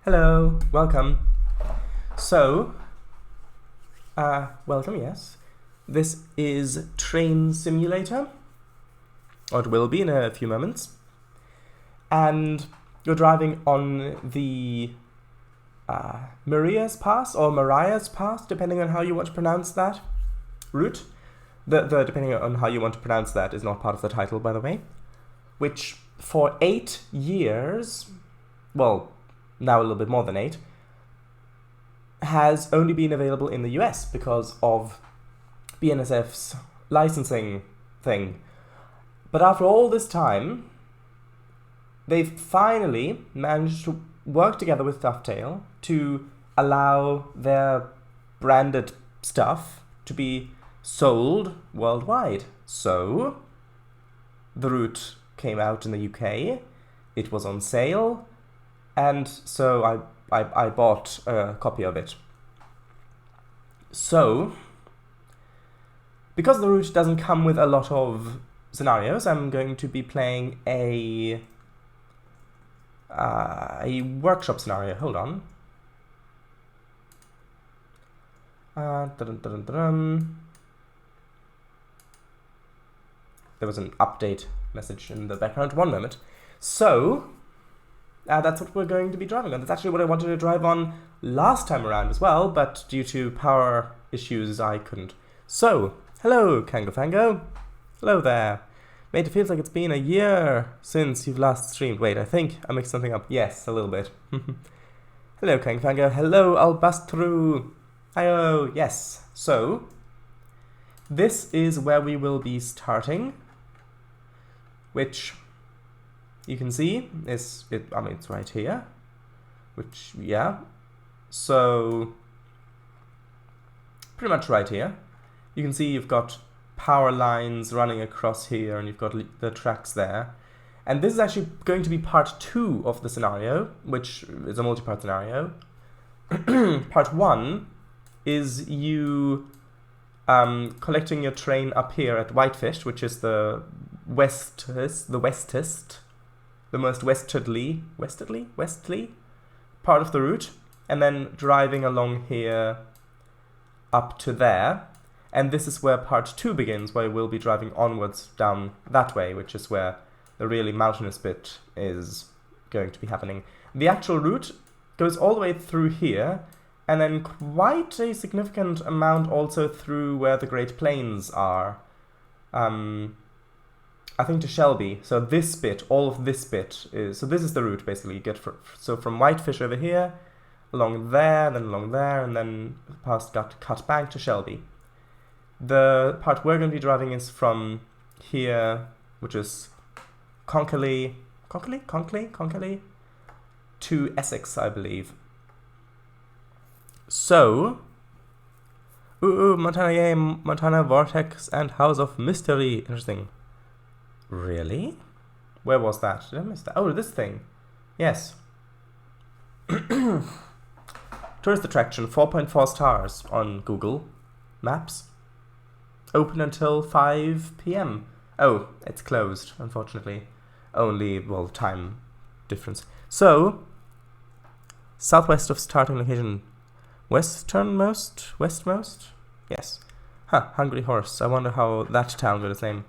Hello, welcome. So, welcome, yes. This is Train Simulator, or it will be in a few moments. And you're driving on the Maria's Pass, or Mariah's Pass, depending on how you want to pronounce that route. The depending on how you want to pronounce that is not part of the title, by the way. Which, for 8 years, well, now a little bit more than 8, has only been available in the US because of BNSF's licensing thing. But after all this time, they've finally managed to work together with Dovetail to allow their branded stuff to be sold worldwide. So, the route came out in the UK, it was on sale, and so I bought a copy of it. So, because the route doesn't come with a lot of scenarios, I'm going to be playing a workshop scenario. Hold on. There was an update message in the background. One moment. So, that's what we're going to be driving on. That's actually what I wanted to drive on last time around as well, but due to power issues, I couldn't. So, hello, Kangofango. Hello there. Mate, it feels like it's been a year since you've last streamed. Wait, I think I mixed something up. Yes, a little bit. Hello, Kangofango. Hello, Albastru. Hi-oh, yes. So, this is where we will be starting, which you can see it's right here, which, yeah, so pretty much right here. You can see you've got power lines running across here, and you've got the tracks there. And this is actually going to be part 2 of the scenario, which is a multi-part scenario. Part 1 is you collecting your train up here at Whitefish, which is the most westly part of the route, and then driving along here up to there. And this is where part 2 begins, where we'll be driving onwards down that way, which is where the really mountainous bit is going to be happening. The actual route goes all the way through here, and then quite a significant amount also through where the Great Plains are. I think to Shelby. So this bit, all of this bit is, so this is the route basically. You get from Whitefish over here, along there, then along there, and then past cut back to Shelby. The part we're going to be driving is from here, which is Conkerley to Essex, I believe. So, Montana, yay, Montana Vortex and House of Mystery. Interesting. Really? Where was that? Did I miss that? Oh, this thing. Yes. Tourist attraction, 4.4 stars on Google Maps. Open until 5 p.m. Oh, it's closed, unfortunately. Only, well, time difference. So, southwest of starting location. Westmost? Yes. Huh, Hungry Horse. I wonder how that town got its name.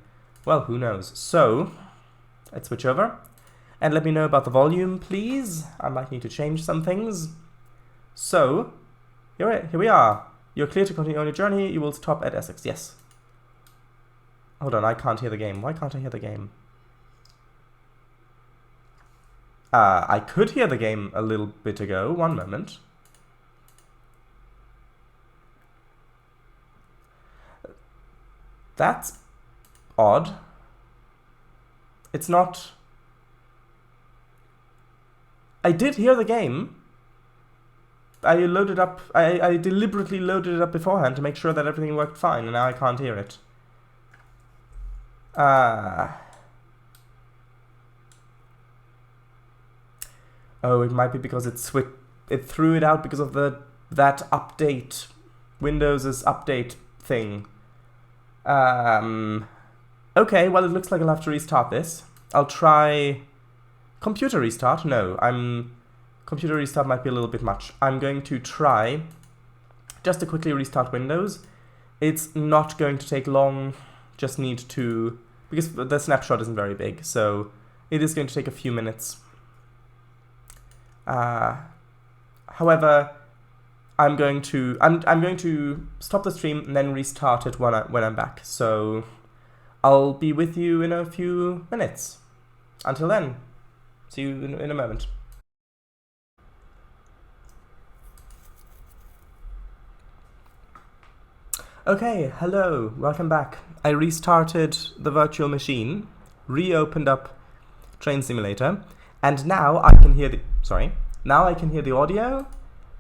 Well, who knows. So, let's switch over. And let me know about the volume, please. I might need to change some things. So, here we are. You're clear to continue on your journey. You will stop at Essex. Yes. Hold on, I can't hear the game. Why can't I hear the game? I could hear the game a little bit ago. One moment. That's odd. It's not... I did hear the game. I loaded up... I deliberately loaded it up beforehand to make sure that everything worked fine, and now I can't hear it. Oh, it might be because it threw it out because of that update. Windows' update thing. Okay, well, it looks like I'll have to restart this. I'll try... Computer restart? No, I'm computer restart might be a little bit much. I'm going to try just to quickly restart Windows. It's not going to take long, just need to, because the snapshot isn't very big, so it is going to take a few minutes. However, I'm going to stop the stream and then restart it when I'm back. So I'll be with you in a few minutes. Until then, see you in a moment. Okay, hello, welcome back. I restarted the virtual machine, reopened up Train Simulator, and now I can hear the audio,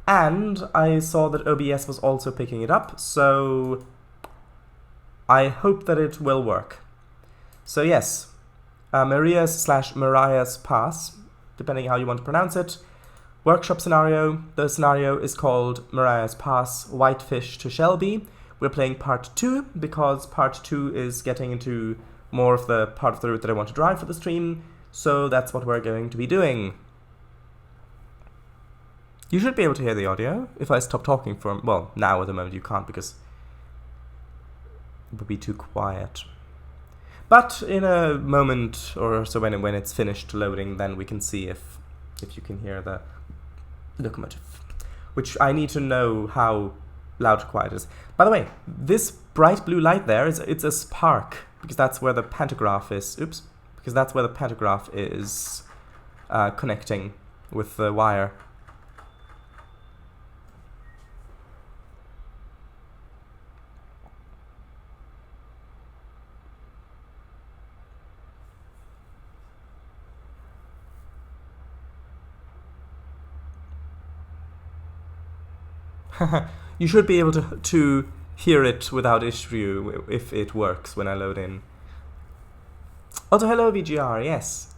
and I saw that OBS was also picking it up, so I hope that it will work. So yes, Maria's/Mariah's Pass, depending how you want to pronounce it, workshop scenario. The scenario is called Maria's Pass, Whitefish to Shelby. We're playing part 2 because part 2 is getting into more of the part of the route that I want to drive for the stream, so that's what we're going to be doing. You should be able to hear the audio if I stop talking for, well, now at the moment you can't because it would be too quiet. But in a moment or so when it's finished loading, then we can see if you can hear the locomotive, which I need to know how loud or quiet it is. By the way, this bright blue light there it's a spark because that's where the pantograph is. Oops, because that's where the pantograph is connecting with the wire. You should be able to hear it without issue if it works when I load in. Also, hello VGR, yes.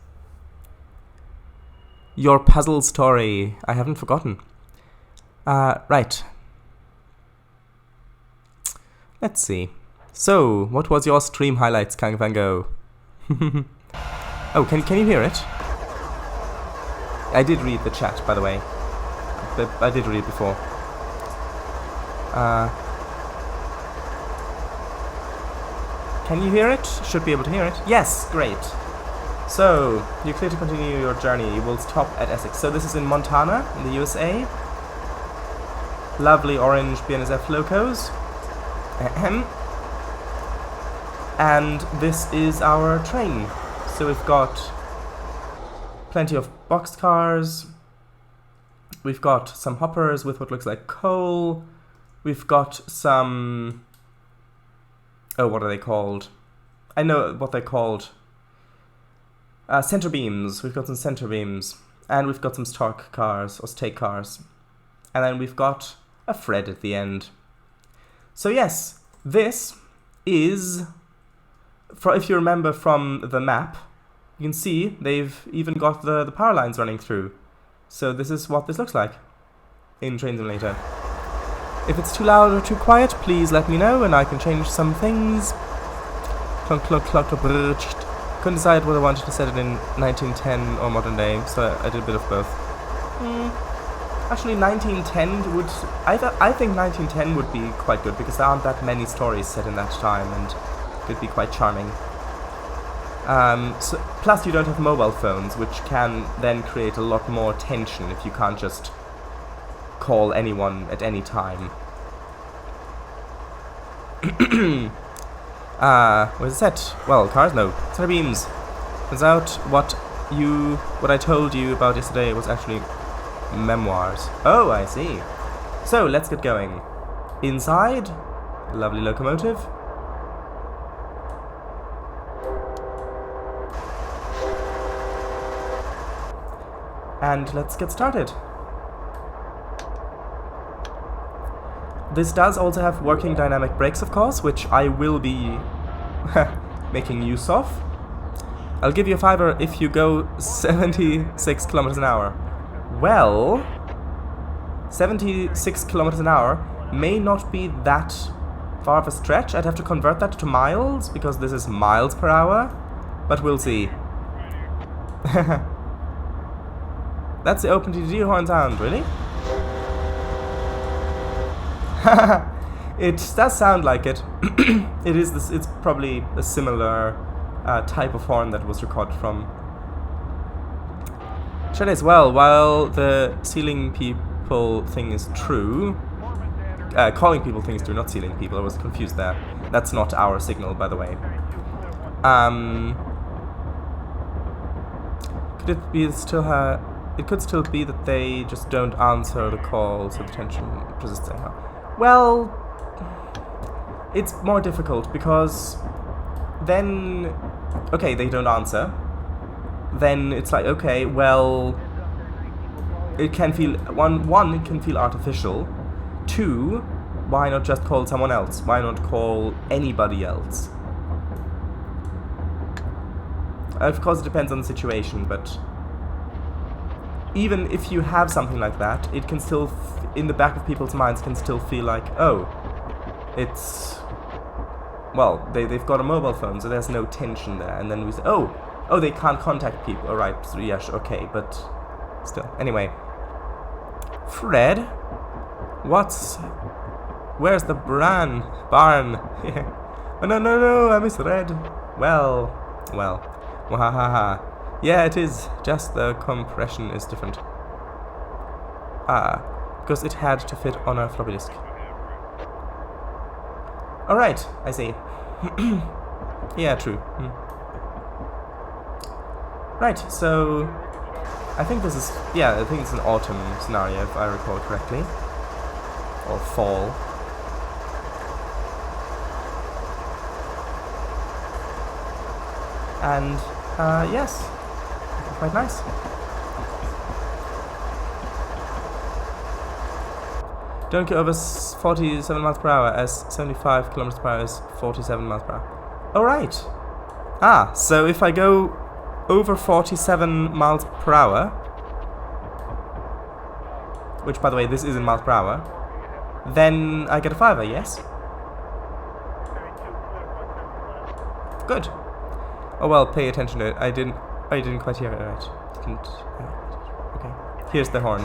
Your puzzle story, I haven't forgotten. Right. Let's see. So, what was your stream highlights, Kang Van Gogh? Oh, can you hear it? I did read the chat, by the way. I did read it before. Can you hear it? Should be able to hear it. Yes, great. So, you're clear to continue your journey. You will stop at Essex. So this is in Montana, in the USA. Lovely orange BNSF locos. Ahem. And this is our train. So we've got plenty of boxcars. We've got some hoppers with what looks like coal. We've got some... Oh, what are they called? I know what they're called. Center beams. We've got some center beams. And we've got some stock cars, or stake cars. And then we've got a Fred at the end. So yes, this is... if you remember from the map, you can see they've even got the power lines running through. So this is what this looks like in Train Simulator. If it's too loud or too quiet, please let me know and I can change some things. Clunk, clunk, clunk, couldn't decide whether I wanted to set it in 1910 or modern day, so I did a bit of both. Actually, 1910 would... I think 1910 would be quite good because there aren't that many stories set in that time and it could be quite charming. Plus you don't have mobile phones, which can then create a lot more tension if you can't just call anyone at any time. What is that? Well, cars? No. Center beams. Turns out what I told you about yesterday was actually memoirs. Oh, I see. So, let's get going. Inside, lovely locomotive. And let's get started. This does also have working dynamic brakes, of course, which I will be making use of. I'll give you a fiver if you go 76 kilometers an hour. Well, 76 kilometers an hour may not be that far of a stretch. I'd have to convert that to miles, because this is miles per hour, but we'll see. That's the open TTD horn sound, really? It does sound like it. It is this. It's probably a similar type of horn that was recorded from. Shelly as well. While the sealing people thing is true, calling people things true, not sealing people. I was confused there. That's not our signal, by the way. Could it be still her? It could still be that they just don't answer the call, so the tension persists anyhow. Well, it's more difficult because then, okay, they don't answer. Then it's like, okay, well, it can feel one, it can feel artificial. Two, why not just call someone else? Why not call anybody else? Of course, it depends on the situation, but even if you have something like that, it can still, in the back of people's minds, can still feel like, oh, it's, well, they've got a mobile phone, so there's no tension there. And then we say, oh, they can't contact people. All right, so yeah, okay, but still. Anyway, Fred, where's the barn? Oh, no, I misread. Well, wahaha. Yeah, it is, just the compression is different. Because it had to fit on a floppy disk. Alright, I see. Yeah, true. Right, so I think this is, yeah, I think it's an autumn scenario if I recall correctly. Or fall. And, yes, quite nice. Don't go over 47 miles per hour, as 75 kilometers per hour is 47 miles per hour. Alright. So if I go over 47 miles per hour, which, by the way, this is in miles per hour, then I get a 5er, yes? Good. Oh well, pay attention to it. I didn't quite hear it right. Okay. Here's the horn.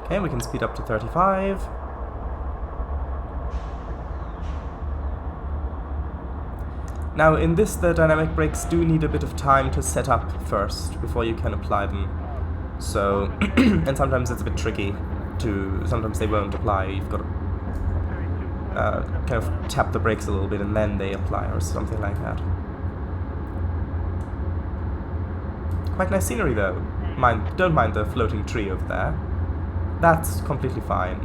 Okay, we can speed up to 35. Now, in this, the dynamic brakes do need a bit of time to set up first before you can apply them. So, and sometimes it's a bit tricky to. Sometimes they won't apply. You've got to kind of tap the brakes a little bit and then they apply, or something like that. Quite nice scenery though. Don't mind the floating tree over there. That's completely fine.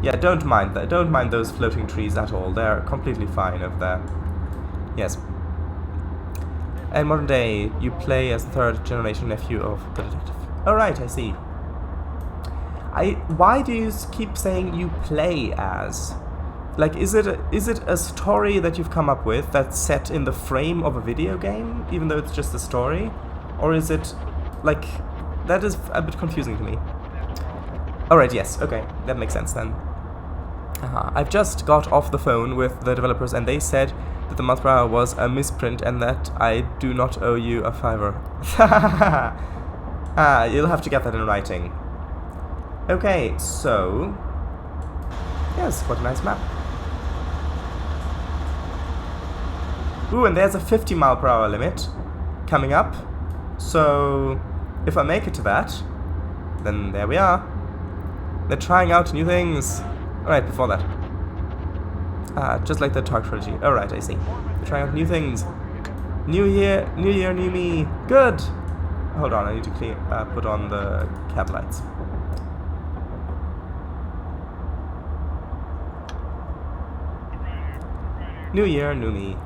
Yeah, don't mind that. Don't mind those floating trees at all. They're completely fine over there. Yes. And modern day, you play as the third generation nephew of the detective. Alright, I see. Why do you keep saying you play as? Like, is it a story that you've come up with that's set in the frame of a video game, even though it's just a story? Or is it, like, that is a bit confusing to me. Alright, yes, okay, that makes sense then. I've just got off the phone with the developers and they said that the miles per hour was a misprint and that I do not owe you a $5. You'll have to get that in writing. Okay, so... yes, what a nice map. Ooh, and there's a 50 mile per hour limit coming up. So, if I make it to that, then there we are. They're trying out new things. Alright, before that. Just like the Tark trilogy. Alright, I see. They're trying out new things. New year, new me. Good! Hold on, I need to put on the cab lights. New year, new me.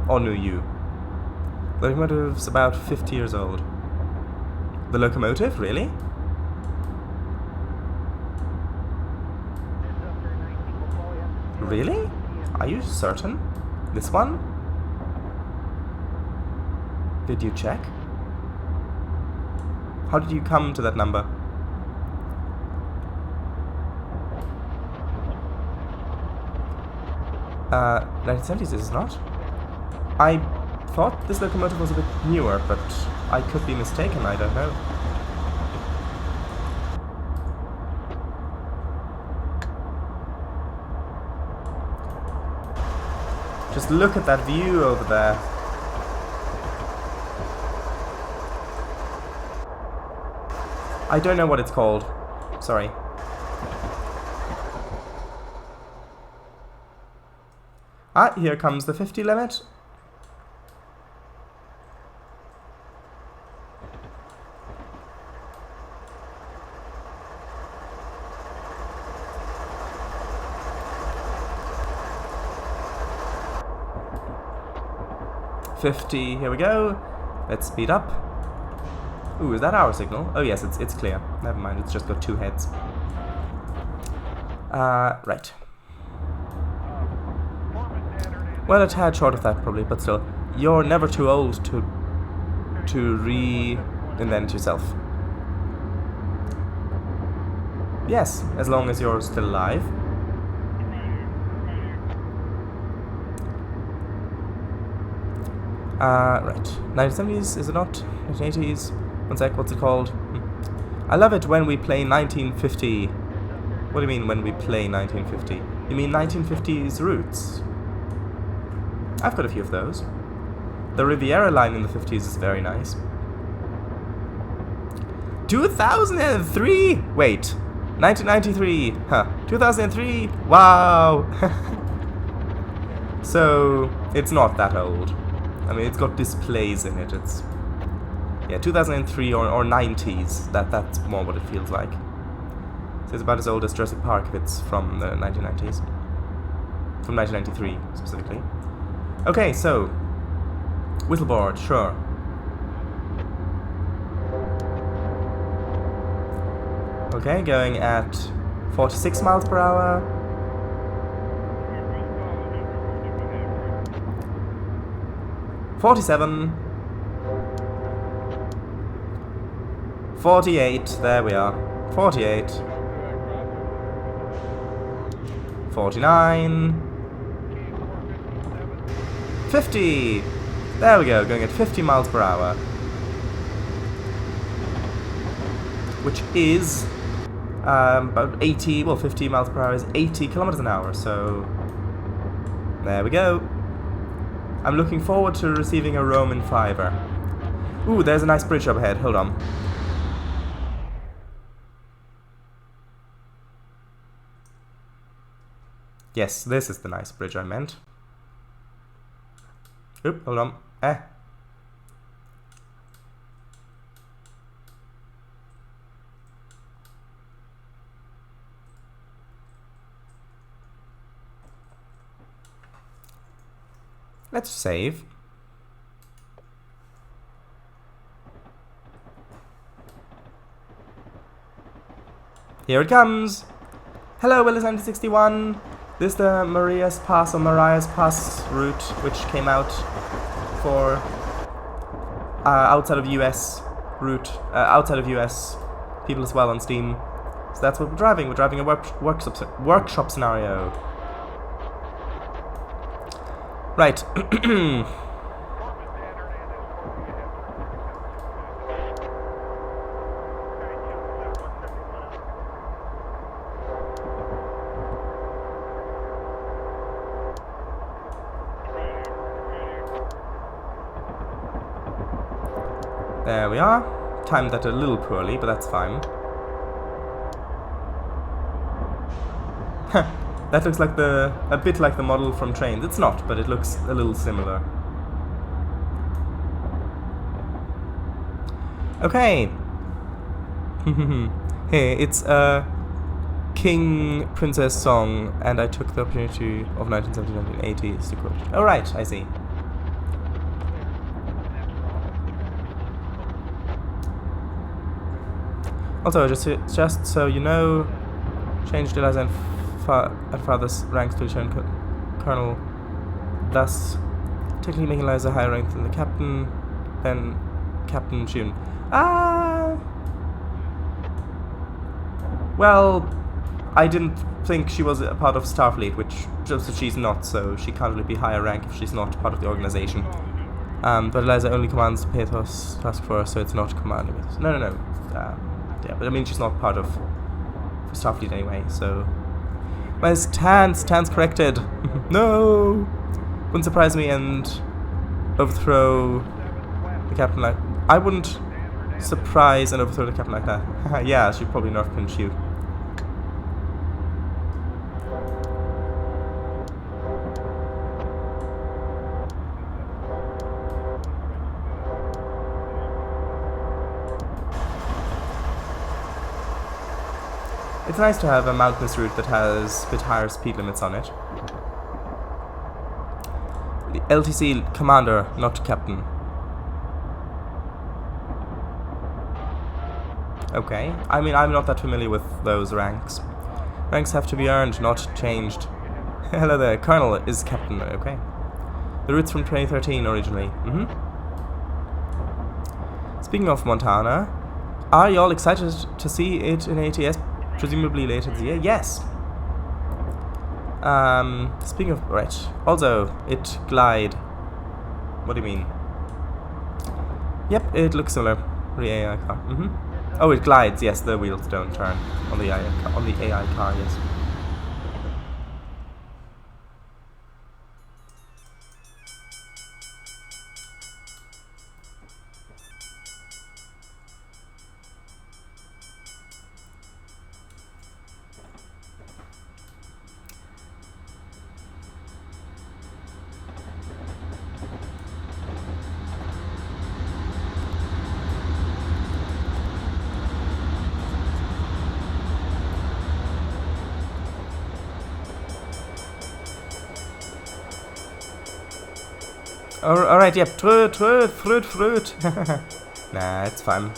Or new you. The locomotive's about 50 years old. The locomotive? Really? Really? Are you certain? This one? Did you check? How did you come to that number? 1970s, is it not? I thought this locomotive was a bit newer, but I could be mistaken, I don't know. Just look at that view over there. I don't know what it's called. Sorry. Ah, here comes the 50 limit. Here we go. Let's speed up. Ooh, is that our signal? Oh yes, it's clear. Never mind, it's just got two heads. Right. Well, a tad short of that probably, but still. You're never too old to reinvent yourself. Yes, as long as you're still alive. Right. 1970s, is it not? 1980s? One sec, what's it called? I love it when we play 1950. What do you mean when we play 1950? You mean 1950s roots? I've got a few of those. The Riviera line in the 50s is very nice. 2003? Wait. 1993. Huh. 2003? Wow. So, it's not that old. I mean, it's got displays in it. It's, yeah, 2003 or 90s. That's more what it feels like. So it's about as old as Jurassic Park if it's from the 1990s. From 1993, specifically. Okay, so whistleboard, sure. Okay, going at 46 miles per hour. 47. 48, there we are. 48. 49. 50! There we go, going at 50 miles per hour. Which is about 80, well 50 miles per hour is 80 kilometers an hour, so there we go. I'm looking forward to receiving a Roman fiver. Ooh, there's a nice bridge up ahead, hold on. Yes, this is the nice bridge I meant. Oop, hold on. Let's save. Here it comes! Hello, Willis 1961! This is the Maria's Pass or Mariah's Pass route, which came out for outside of US route, outside of US people as well on Steam. So that's what we're driving. We're driving a workshop scenario. Right. There we are. Timed that a little poorly, but that's fine. That looks like a bit like the model from Trains. It's not, but it looks a little similar. Okay. Hey, it's a King Princess song, and I took the opportunity of 1970-1980s to quote it. Oh right, I see. Also, just so you know, changed Eliza at father's ranks to Lieutenant Colonel, thus technically making Eliza higher ranked than the captain, than Captain June. Well, I didn't think she was a part of Starfleet, which just she's not, so she can't really be higher rank if she's not part of the organization. But Eliza only commands Pathos Task Force, so it's not commanding it. No. Yeah, but I mean she's not part of Starfleet anyway, so... Where's Tan's? Tan's corrected! No! Wouldn't surprise me and overthrow the captain like... I wouldn't surprise and overthrow the captain like that. Yeah, she'd probably nerf punch you. It's nice to have a mountainous route that has a bit higher speed limits on it. The LTC commander, not captain. Okay, I mean, I'm not that familiar with those ranks. Ranks have to be earned, not changed. Hello there, Colonel is captain, okay. The route's from 2013 originally. Speaking of Montana, are y'all excited to see it in ATS? Presumably later this year? Yes! Speaking of... Right. Also, it glide. What do you mean? Yep, it looks similar. The AI car. Oh, it glides. Yes, the wheels don't turn on the AI car, yes. Alright, yep, fruit. Nah, it's fine.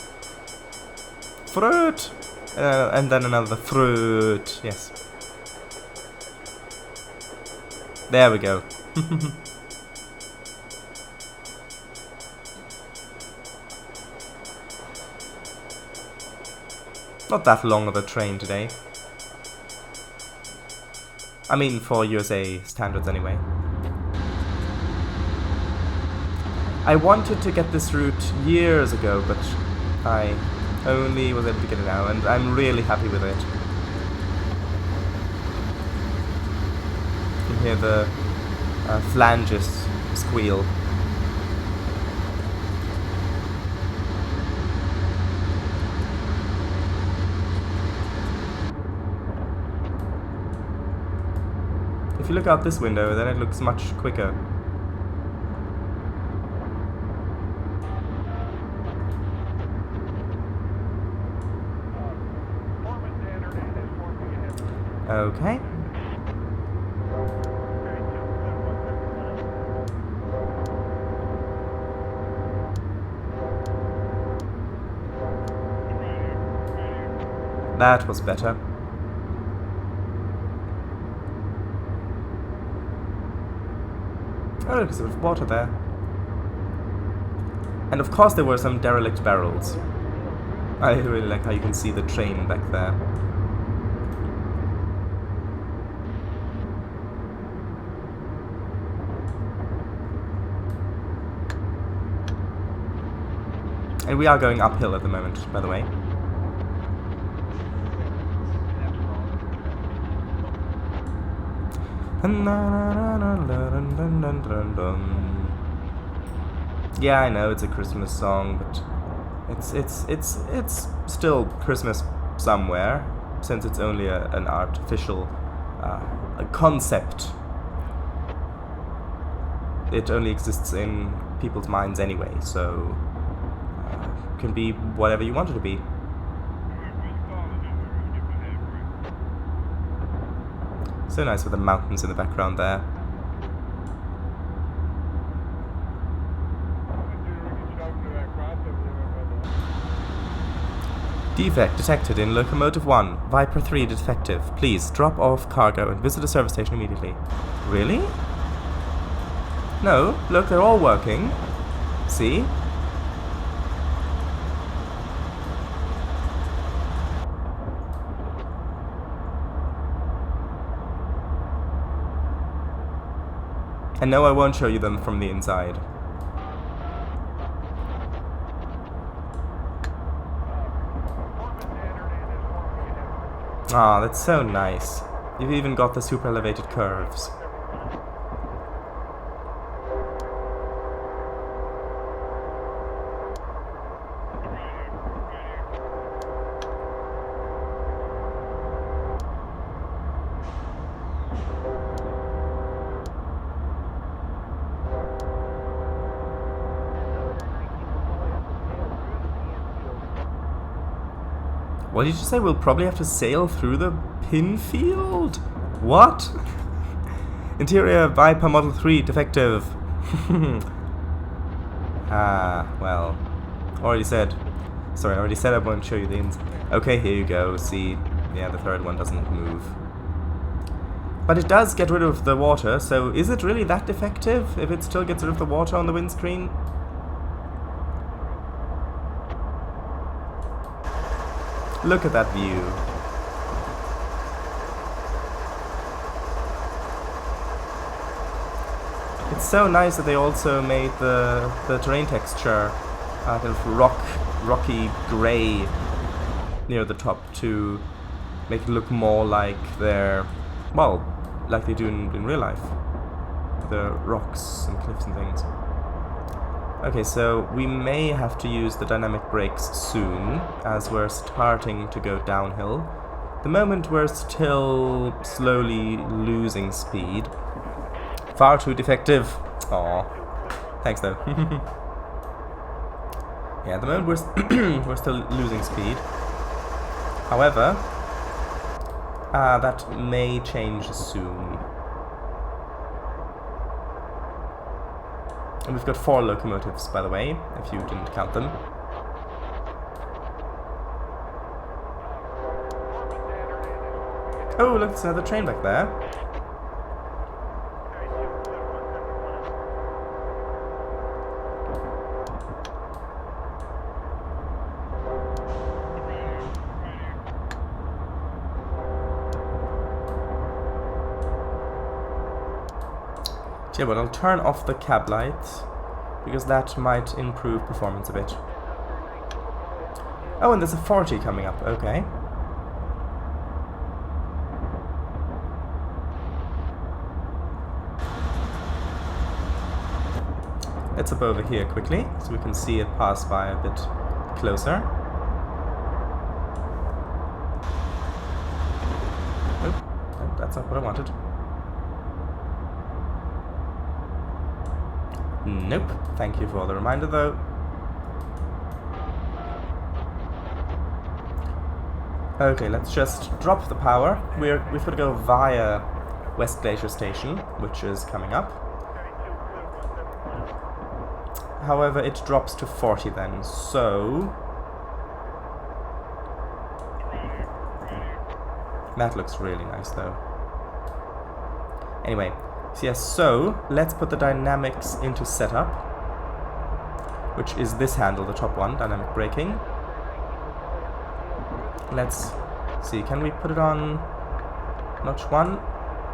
Fruit! And then another fruit, yes. There we go. Not that long of a train today. I mean, for USA standards anyway. I wanted to get this route years ago, but I only was able to get it now, and I'm really happy with it. You can hear the flanges squeal. If you look out this window, then it looks much quicker. Okay. That was better. Oh, there's a bit of water there. And of course there were some derelict barrels. I really like how you can see the train back there. And we are going uphill at the moment, by the way. Yeah, I know it's a Christmas song, but it's still Christmas somewhere, since it's only an artificial a concept. It only exists in people's minds anyway, so can be whatever you want it to be. So nice with the mountains in the background there. Defect detected in Locomotive 1. Viper 3 defective. Please drop off cargo and visit the service station immediately. Really? No, look, they're all working. See? And no, I won't show you them from the inside. Ah, that's so nice. You've even got the super elevated curves. What did you say? We'll probably have to sail through the pin field? What? Interior Viper Model 3 defective. Well. Already said. Sorry, I already said I won't show you the ins. Okay, here you go. See, yeah, the third one doesn't move. But it does get rid of the water, so is it really that defective if it still gets rid of the water on the windscreen? Look at that view. It's so nice that they also made the terrain texture kind of rocky grey near the top to make it look more like they're, well, like they do in real life. The rocks and cliffs and things. Okay, so we may have to use the dynamic brakes soon, as we're starting to go downhill. The moment we're still slowly losing speed. Far too defective. Aw. Thanks though. Yeah, at the moment we're still losing speed. However, that may change soon. And we've got 4 locomotives, by the way, if you didn't count them. Oh, look, there's another train back there. Yeah, but I'll turn off the cab lights, because that might improve performance a bit. Oh, and there's a 40 coming up, okay. Let's up over here quickly, so we can see it pass by a bit closer. Oh, no, that's not what I wanted. Nope. Thank you for the reminder, though. Okay, let's just drop the power. We've got to go via West Glacier Station, which is coming up. However, it drops to 40 then, so... That looks really nice, though. Anyway. So yes, so let's put the dynamics into setup, which is this handle, the top one, dynamic braking. Let's see, can we put it on notch 1?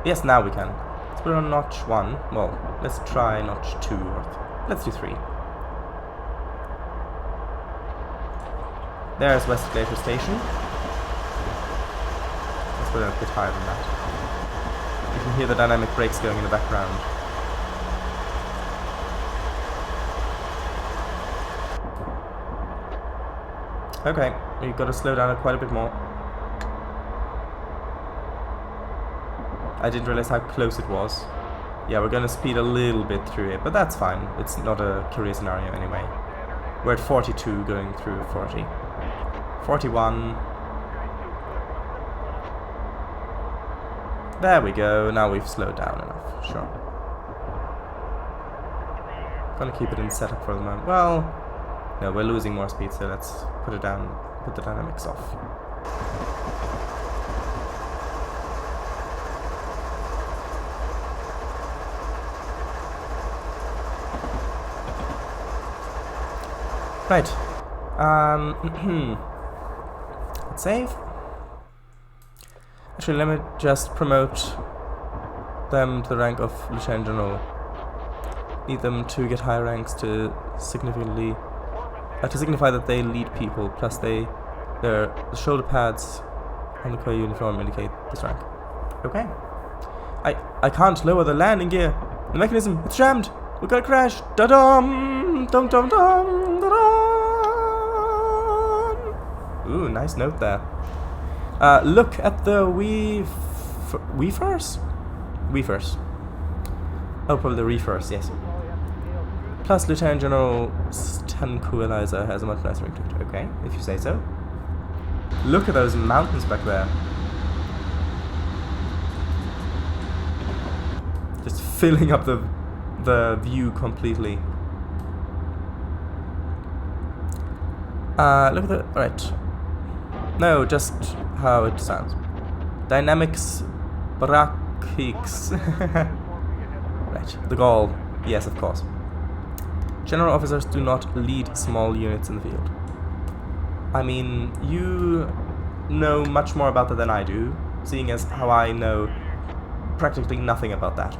Yes, now we can. Let's put it on notch 1. Well, let's try notch 2, or let's do 3. There's West Glacier Station. Let's put it a bit higher than that. You can hear the dynamic brakes going in the background. Okay, we've got to slow down quite a bit more. I didn't realize how close it was. Yeah, we're going to speed a little bit through it, but that's fine. It's not a career scenario anyway. We're at 42 going through 40. 41. There we go, now we've slowed down enough, sure. Gonna keep it in setup for the moment. Well, no, we're losing more speed, so let's put it down, put the dynamics off. Right. Let's save. Actually, let me just promote them to the rank of Lieutenant General. Need them to get higher ranks to to signify that they lead people. Plus, the shoulder pads on the core uniform indicate this rank. Okay. I can't lower the landing gear. The mechanism, it's jammed. We're gonna crash. Da-dum! Dum-dum-dum! Da-dum! Ooh, nice note there. Look at the Weefers? Weefers. Oh, probably the Reefers, yes. Plus, Lieutenant General Stankuelizer has a much nicer ring to it. Okay, if you say so. Look at those mountains back there. Just filling up the view completely. Look at the... Alright. No, just how it sounds. Dynamics Brachix. Right, the goal. Yes, of course. General officers do not lead small units in the field. I mean, you know much more about that than I do, seeing as how I know practically nothing about that.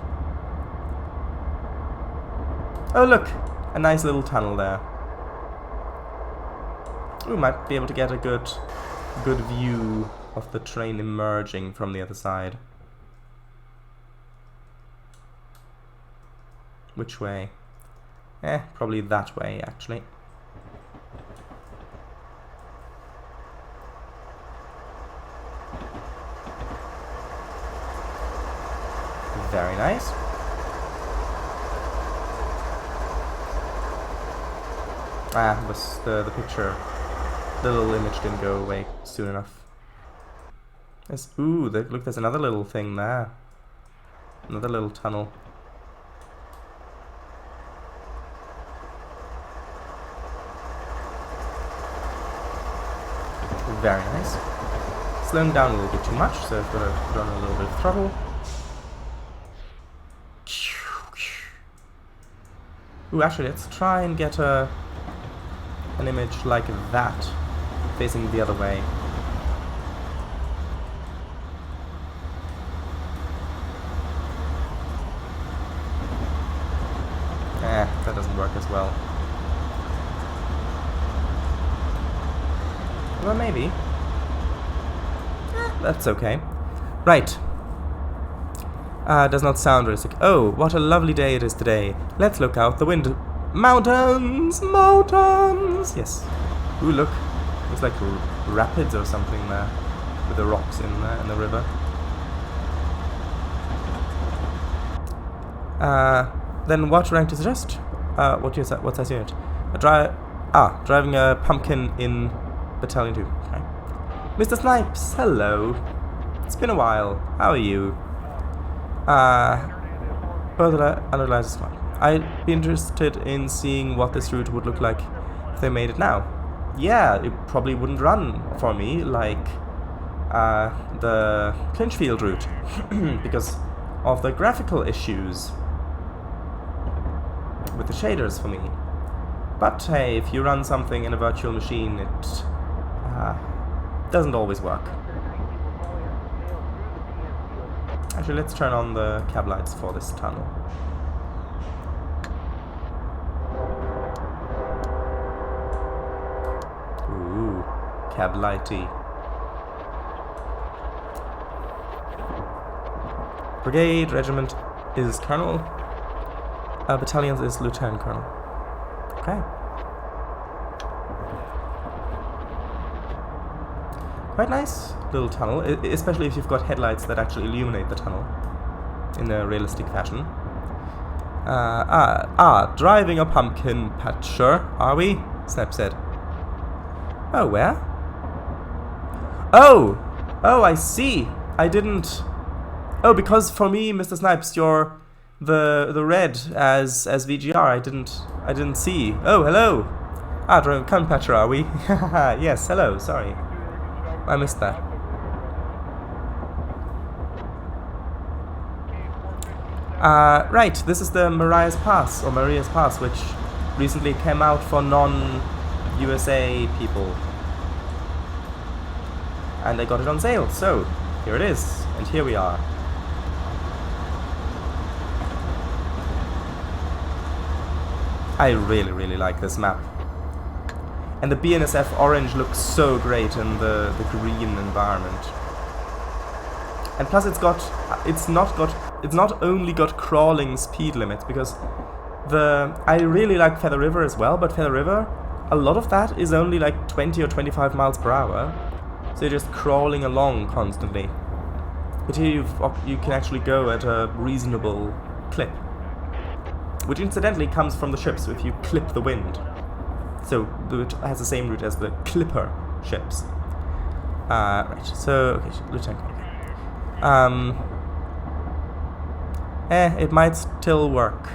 Oh look, a nice little tunnel there. We might be able to get a good view of the train emerging from the other side. Which way? Probably that way, actually. Very nice. Was the picture, the little image didn't go away soon enough. Ooh, look, there's another little thing there. Another little tunnel. Very nice. Slowing down a little bit too much, so I've got to put on a little bit of throttle. Ooh, actually, let's try and get an image like that, facing the other way. That doesn't work as well. Well, maybe. That's okay. Right. Does not sound realistic. Oh, what a lovely day it is today. Let's look out the window. Mountains! Mountains! Yes. Ooh, look. Looks like rapids or something there. With the rocks in there in the river. Then what rank to suggest? What's that unit? Driving a pumpkin in Battalion 2. Okay. Mr. Snipes, hello. It's been a while. How are you? Further analyze this one. I'd be interested in seeing what this route would look like if they made it now. Yeah, it probably wouldn't run for me like the Clinchfield route because of the graphical issues with the shaders for me. But hey, if you run something in a virtual machine, it doesn't always work. Actually, let's turn on the cab lights for this tunnel. Ooh, cab lighty. Brigade, regiment is colonel. Battalions is lieutenant colonel. Okay. Quite nice little tunnel, especially if you've got headlights that actually illuminate the tunnel in a realistic fashion. Driving a pumpkin patcher, are we? Snap said. Oh, where? Oh, I see. I didn't. Oh, because for me, Mr. Snipes, you're the red as VGR. I didn't see. Oh, hello. Driving a pumpkin patcher, are we? Yes, hello. Sorry. I missed that. Right, this is the Maria's Pass, which recently came out for non-USA people. And they got it on sale, so here it is, and here we are. I really, really like this map. And the BNSF orange looks so great in the green environment. And plus it's not only got crawling speed limits, because I really like Feather River as well, but Feather River, a lot of that is only like 20 or 25 miles per hour. So you're just crawling along constantly. But here you can actually go at a reasonable clip. Which incidentally comes from the ships, so if you clip the wind. So it has the same route as the clipper ships. Right, so, okay, Lieutenant Colvin. It might still work.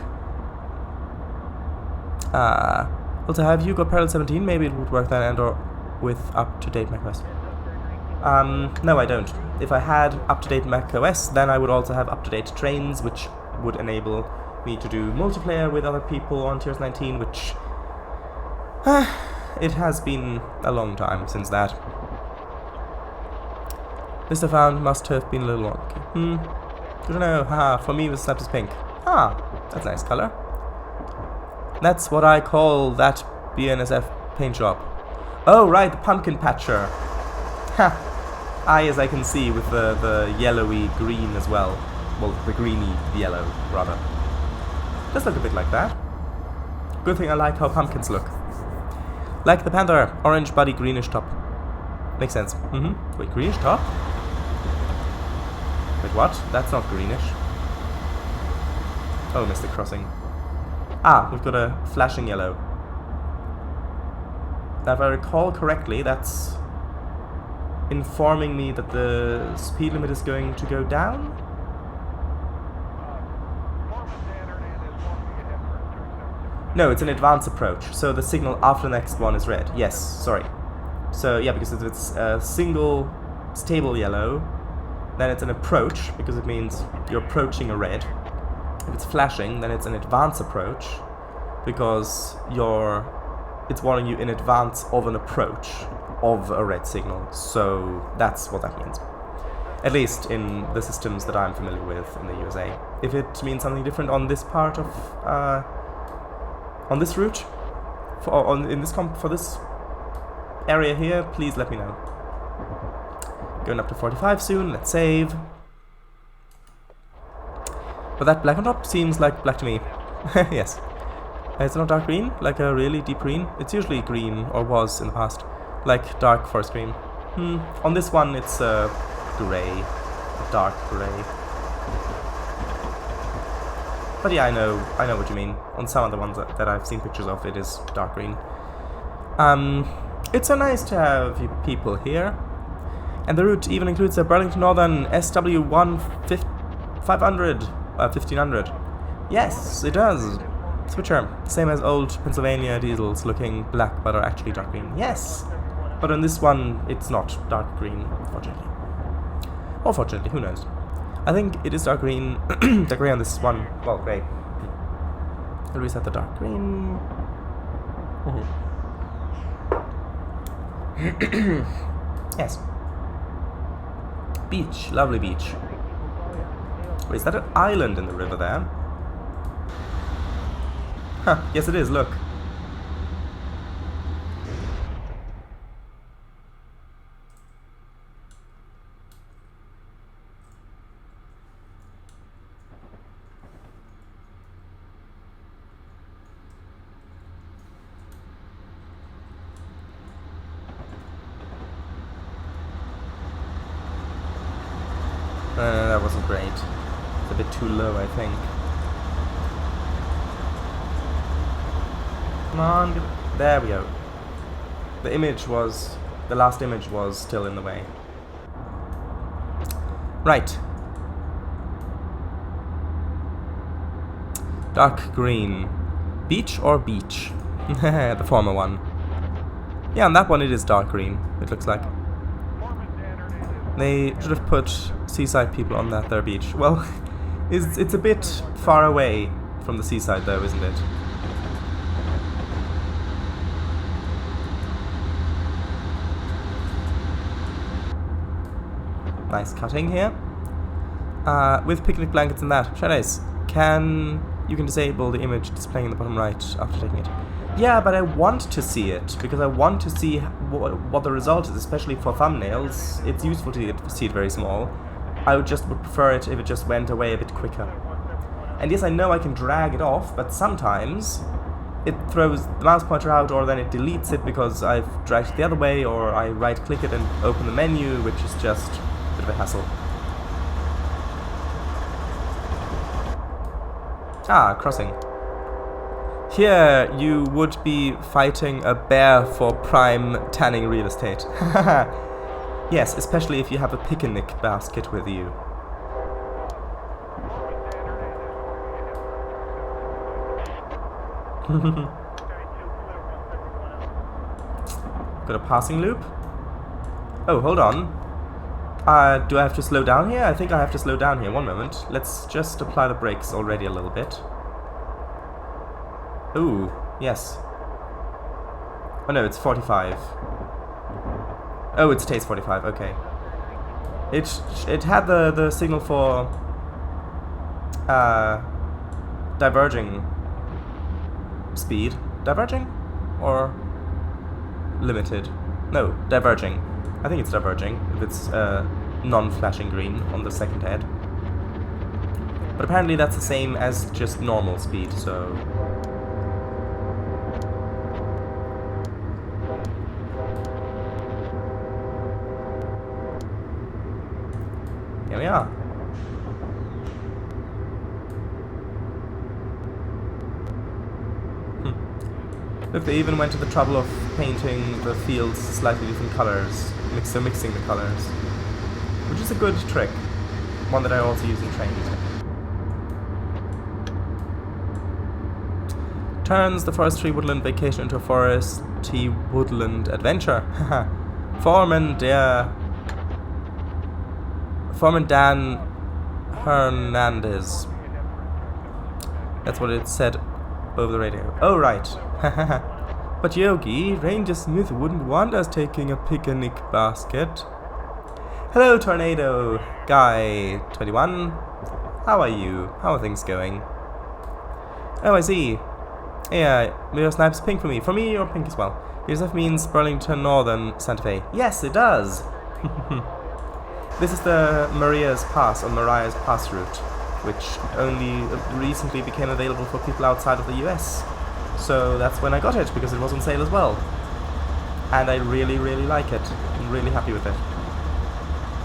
Also, have you got Parallel 17? Maybe it would work then, and or with up-to-date macOS. No, I don't. If I had up-to-date macOS, then I would also have up-to-date trains, which would enable me to do multiplayer with other people on Tiers 19, which... it has been a long time since that. This I found must have been a little wonky. I don't know, haha, for me it was snapped as pink. Ah, that's a nice color. That's what I call that BNSF paint job. Oh, right, the pumpkin patcher. Ha! As I can see, with the yellowy green as well. Well, the greeny yellow, rather. Does look a bit like that. Good thing I like how pumpkins look. Like the panther, orange body, greenish top. Makes sense. Wait, greenish top? Wait, what? That's not greenish. Oh, missed the crossing. Ah, we've got a flashing yellow. Now, if I recall correctly, that's informing me that the speed limit is going to go down? No, it's an advance approach, so the signal after the next one is red. Yes, sorry. So, yeah, because if it's a single stable yellow, then it's an approach, because it means you're approaching a red. If it's flashing, then it's an advance approach, because it's warning you in advance of an approach of a red signal. So that's what that means. At least in the systems that I'm familiar with in the USA. If it means something different on this part of, on this route, for this area here, please let me know. Going up to 45 soon, let's save. But that black on top seems like black to me. Yes. It's not dark green, like a really deep green. It's usually green, or was in the past, like dark forest green. On this one it's grey, a dark grey. But yeah, I know what you mean. On some of the ones that I've seen pictures of, it is dark green. It's so nice to have people here. And the route even includes a Burlington Northern SW1500. Yes, it does. Switcher. Same as old Pennsylvania diesels, looking black but are actually dark green. Yes! But on this one, it's not dark green, fortunately. Or fortunately, who knows? I think it is dark green. Dark green on this one. Well, grey. I'll reset the dark green. Yes. Beach. Lovely beach. Wait, is that an island in the river there? Huh, yes it is, look. That wasn't great. It's a bit too low, I think. Come on, there we go. The last image was still in the way. Right. Dark green. Beach or beach? The former one. Yeah, on that one it is dark green, it looks like. They should have put seaside people on their beach. Well, it's a bit far away from the seaside though, isn't it? Nice cutting here. With picnic blankets and that. Shadows, can You can disable the image displaying in the bottom right after taking it. Yeah, but I want to see it, because I want to see what the result is, especially for thumbnails. It's useful to see it very small. I would prefer it if it just went away a bit quicker. And yes, I know I can drag it off, but sometimes it throws the mouse pointer out, or then it deletes it because I've dragged it the other way, or I right-click it and open the menu, which is just a bit of a hassle. Ah, crossing. Here, you would be fighting a bear for prime tanning real estate. Yes, especially if you have a picnic basket with you. Got a passing loop? Oh, hold on. Do I have to slow down here? I think I have to slow down here. One moment. Let's just apply the brakes already a little bit. Ooh, yes. Oh no, it's 45. Oh, it stays 45, okay. It had the signal for diverging speed. Diverging? Or limited? No, diverging. I think it's diverging if it's non-flashing green on the second head. But apparently that's the same as just normal speed, so... Here we are. Look, they even went to the trouble of painting the fields slightly different colors, mixing the colors, which is a good trick, one that I also use in training. Turns the forestry woodland vacation into a foresty woodland adventure. Foreman Dan Hernandez. That's what it said over the radio. Oh, right. But Yogi, Ranger Smith wouldn't want us taking a picnic basket. Hello, Tornado Guy 21. How are you? How are things going? Oh, I see. Yeah, your snipe's pink for me. For me, you're pink as well. Your stuff means Burlington Northern Santa Fe. Yes, it does. This is the Maria's Pass, or Mariah's Pass route, which only recently became available for people outside of the US. So that's when I got it, because it was on sale as well. And I really, really like it. I'm really happy with it.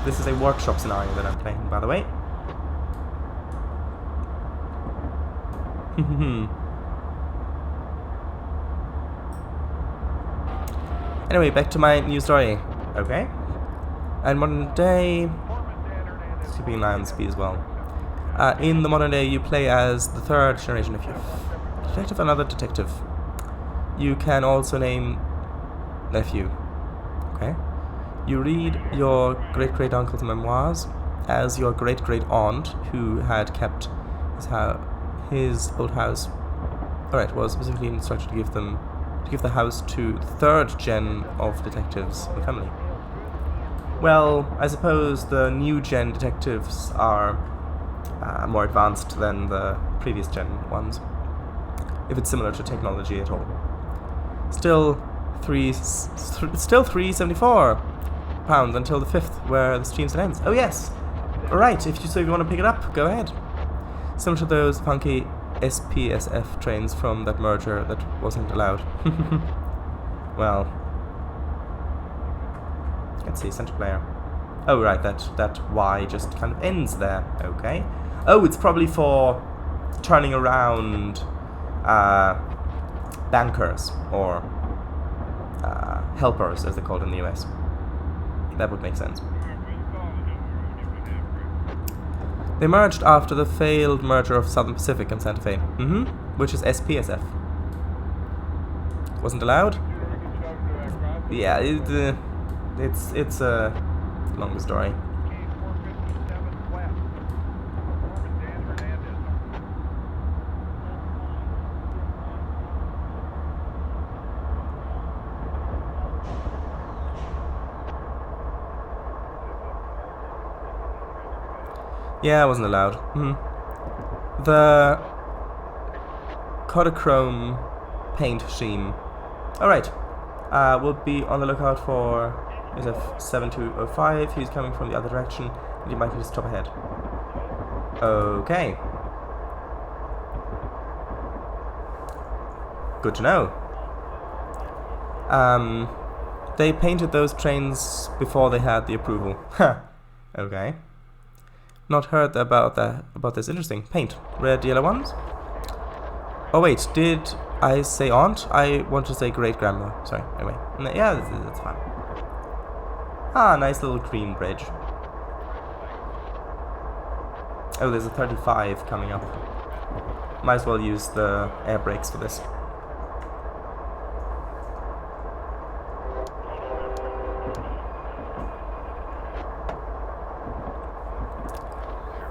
This is a workshop scenario that I'm playing, by the way. Anyway, back to my new story. Okay. And modern day... keeping an eye on the speed as well. In the modern day, you play as the third generation nephew. Detective, another detective. You can also name nephew. Okay. You read your great-great-uncle's memoirs as your great-great-aunt, who had kept his old house. Alright, was specifically instructed to give the house to the third gen of detectives in the family. Well, I suppose the new gen detectives are more advanced than the previous gen ones, if it's similar to technology at all. Still, £3.74 until the 5th, where the stream still ends. Oh yes, right. If you want to pick it up, go ahead. Similar to those funky SPSF trains from that merger that wasn't allowed. Well, let's see, center player. Oh right, that Y just kind of ends there. Okay. Oh, it's probably for turning around bankers, or helpers as they're called in the US. That would make sense. They merged after the failed merger of Southern Pacific and Santa Fe, which is SPSF. Wasn't allowed? Yeah, it's a long story. Yeah, it wasn't allowed. The Kodachrome paint scheme. Alright. We'll be on the lookout for SF7205. He's coming from the other direction, and you might need to stop ahead. Okay. Good to know. They painted those trains before they had the approval. Huh. Okay. Not heard about this. Interesting. Paint. Red, yellow ones? Oh wait, did I say aunt? I want to say great-grandma. Sorry, anyway. Yeah, that's fine. Ah, nice little green bridge. Oh, there's a 35 coming up. Might as well use the air brakes for this.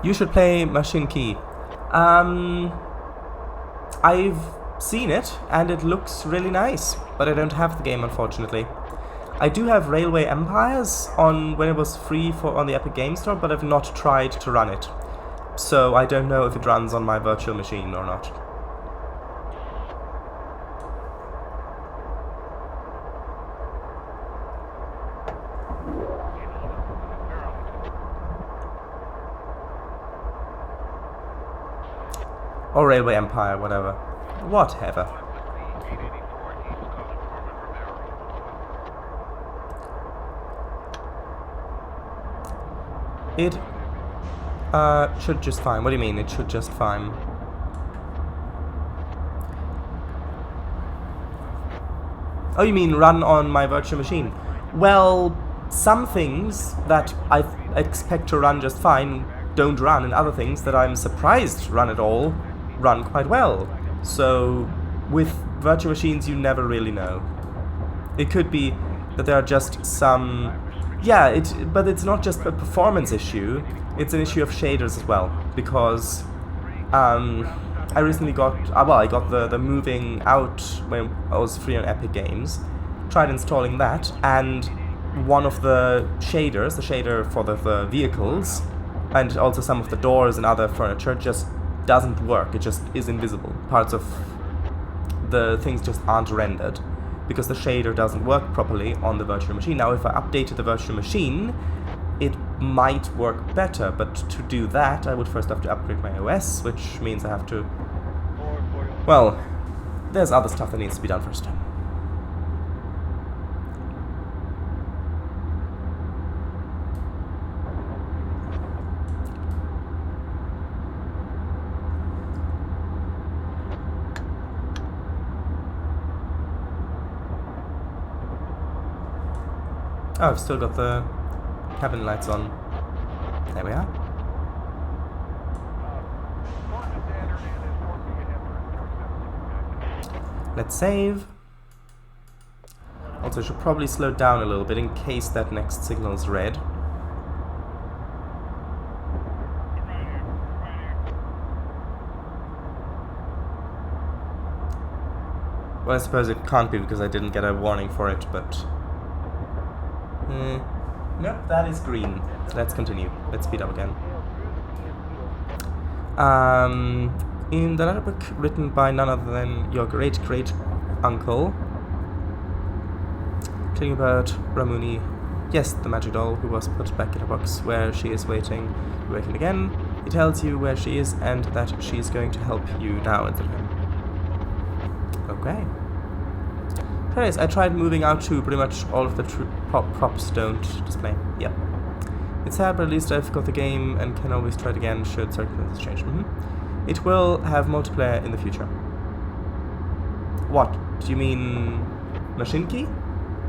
You should play Machine Key. I've seen it, and it looks really nice, but I don't have the game, unfortunately. I do have Railway Empires on when it was free on the Epic Game Store, but I've not tried to run it. So I don't know if it runs on my virtual machine or not. Or Railway Empire, whatever. Whatever. It should just fine. What do you mean, it should just fine? Oh, you mean run on my virtual machine? Well, some things that I expect to run just fine don't run, and other things that I'm surprised run at all run quite well. So with virtual machines you never really know. It could be that there are just some... Yeah, but it's not just a performance issue, it's an issue of shaders as well, because I recently got... I got the moving out when I was free on Epic Games, tried installing that, and one of the shaders, the shader for the vehicles, and also some of the doors and other furniture just doesn't work. It just is invisible. Parts of the things just aren't rendered because the shader doesn't work properly on the virtual machine. Now, if I updated the virtual machine, it might work better, but to do that, I would first have to upgrade my OS, which means I have to... Well, there's other stuff that needs to be done first. Oh, I've still got the cabin lights on. There we are. Let's save. Also, I should probably slow down a little bit in case that next signal is red. Well, I suppose it can't be because I didn't get a warning for it, but... Nope, that is green. Let's continue. Let's speed up again. In the letter book written by none other than your great-great-uncle, telling about Ramuni, yes, the magic doll who was put back in her box where she is waiting again. It tells you where she is and that she is going to help you now instead of him. Okay. Anyways, I tried moving out too. Pretty much all of the props don't display. Yep. It's sad, but at least I've got the game and can always try it again should circumstances change. It will have multiplayer in the future. What? Do you mean... Mashinki?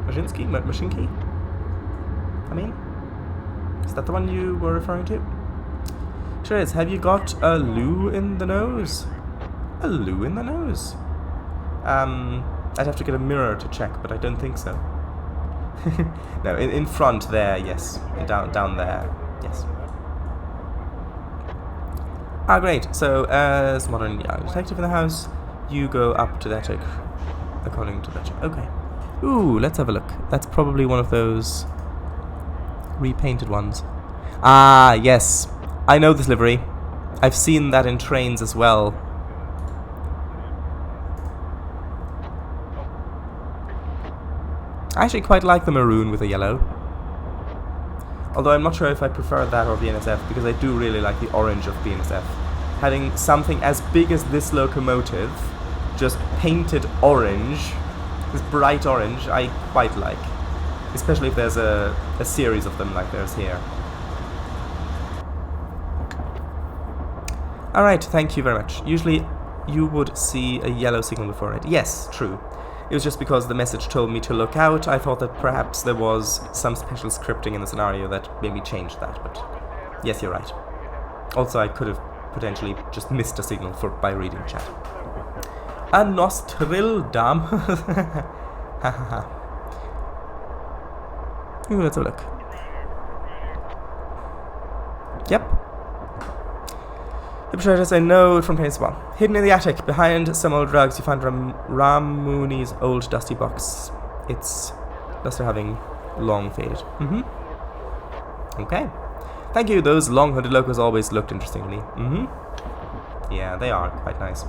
Mashinsky? Mashinki? I mean? Is that the one you were referring to? Sure is. Have you got a loo in the nose? A loo in the nose? I'd have to get a mirror to check, but I don't think so. No, in front there, yes. Down there, yes. Ah, great. So, as modern detective in the house, you go up to that according to that. Okay. Ooh, let's have a look. That's probably one of those repainted ones. Ah, yes. I know this livery. I've seen that in trains as well. I actually quite like the maroon with the yellow. Although I'm not sure if I prefer that or BNSF, because I do really like the orange of BNSF. Having something as big as this locomotive, just painted orange, this bright orange, I quite like. Especially if there's a series of them like there's here. Alright, thank you very much. Usually you would see a yellow signal before it. Yes, true. It was just because the message told me to look out. I thought that perhaps there was some special scripting in the scenario that maybe changed that, but yes, you're right. Also, I could have potentially just missed a signal by reading chat. A nostril dam. Ooh, let's have a look. Yep. The Betrayers I know from Plains 1. Hidden in the attic, behind some old rugs, you find Ramuni's old dusty box. It's thus having long faded. Okay. Thank you, those long-hooded locals always looked interesting to me. Yeah, they are quite nice.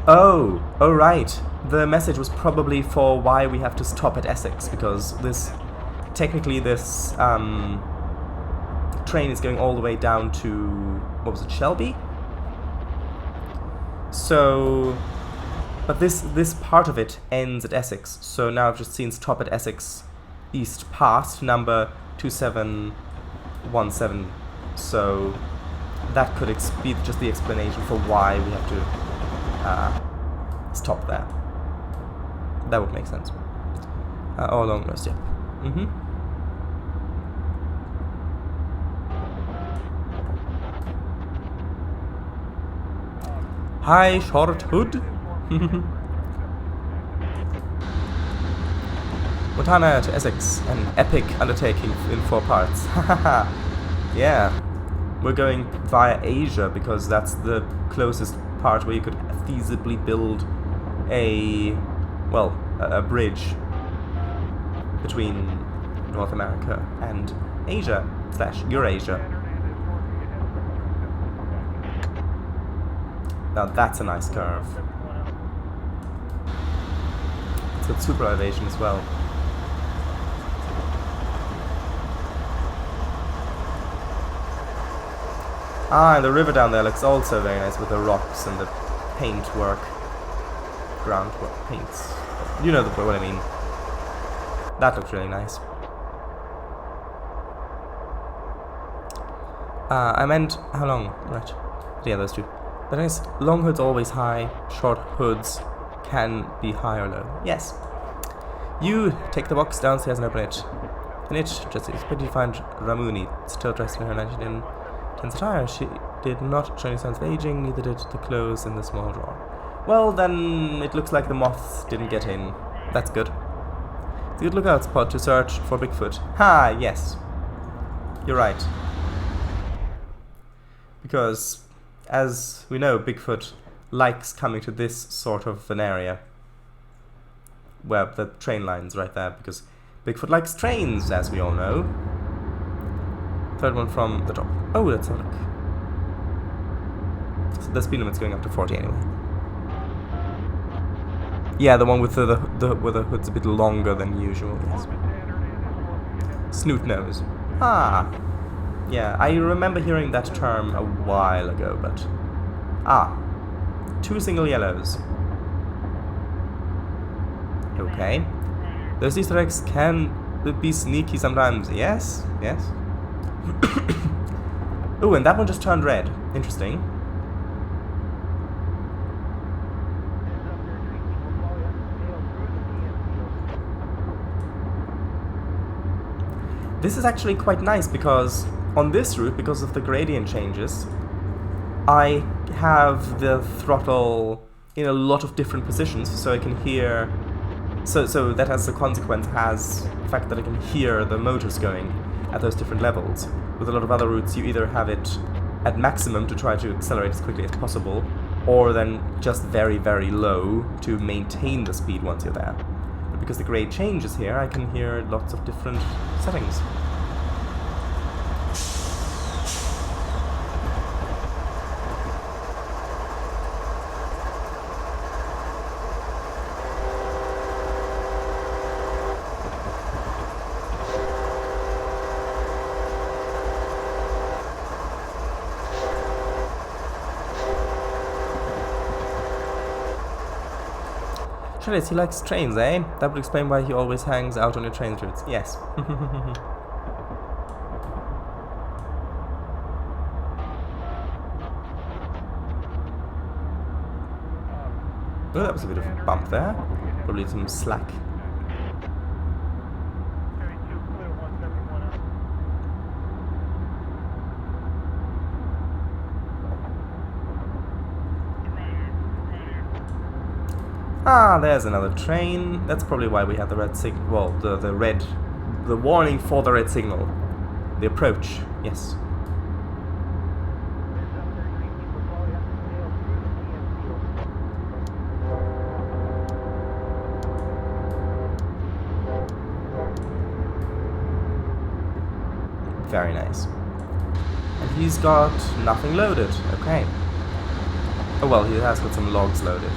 Oh, right. The message was probably for why we have to stop at Essex, because technically this train is going all the way down to, what was it, Shelby? So, but this part of it ends at Essex, so now I've just seen stop at Essex East past number 2717, so that could be just the explanation for why we have to stop there. That would make sense. Oh, long rest, yep. Hi, short hood. Montana to Essex, an epic undertaking in 4 parts. Yeah, we're going via Asia because that's the closest part where you could feasibly build a bridge between North America and Asia / Eurasia. Now that's a nice curve. It's got super elevation as well. And the river down there looks also very nice with the rocks and the paintwork. Groundwork paints. You know what I mean. That looks really nice. I meant how long? Right. Yeah, those two. But nice. Long hoods always high. Short hoods can be high or low. Yes. You take the box downstairs and open it. In it, just expect you to find Ramuni still dressed in her 1910s attire. She did not show any signs of aging, neither did the clothes in the small drawer. Well, then it looks like the moths didn't get in. That's good. It's a good lookout spot to search for Bigfoot. Ha, yes. You're right. Because, as we know, Bigfoot likes coming to this sort of an area. Where the train line's right there, because Bigfoot likes trains, as we all know. Third one from the top. Oh, let's have a look. So the speed limit's going up to 40 anyway. Yeah, the one with the where the hood's a bit longer than usual, yes. Snoot nose. Ah. Yeah, I remember hearing that term a while ago, but... 2 single yellows. Okay. Those Easter eggs can be sneaky sometimes. Yes, yes. Oh, and that one just turned red. Interesting. This is actually quite nice because on this route, because of the gradient changes, I have the throttle in a lot of different positions, so I can hear... So that has the consequence, has the fact that I can hear the motors going at those different levels. With a lot of other routes, you either have it at maximum to try to accelerate as quickly as possible, or then just very, very low to maintain the speed once you're there. But because the grade changes here, I can hear lots of different settings. Trillis, he likes trains, eh? That would explain why he always hangs out on your train routes. Yes. Oh, that was a bit of a bump there. Probably some slack. Ah, there's another train. That's probably why we have the red signal. Well, the warning for the red signal. The approach, yes. Very nice. And he's got nothing loaded. Okay. Oh well, he has got some logs loaded.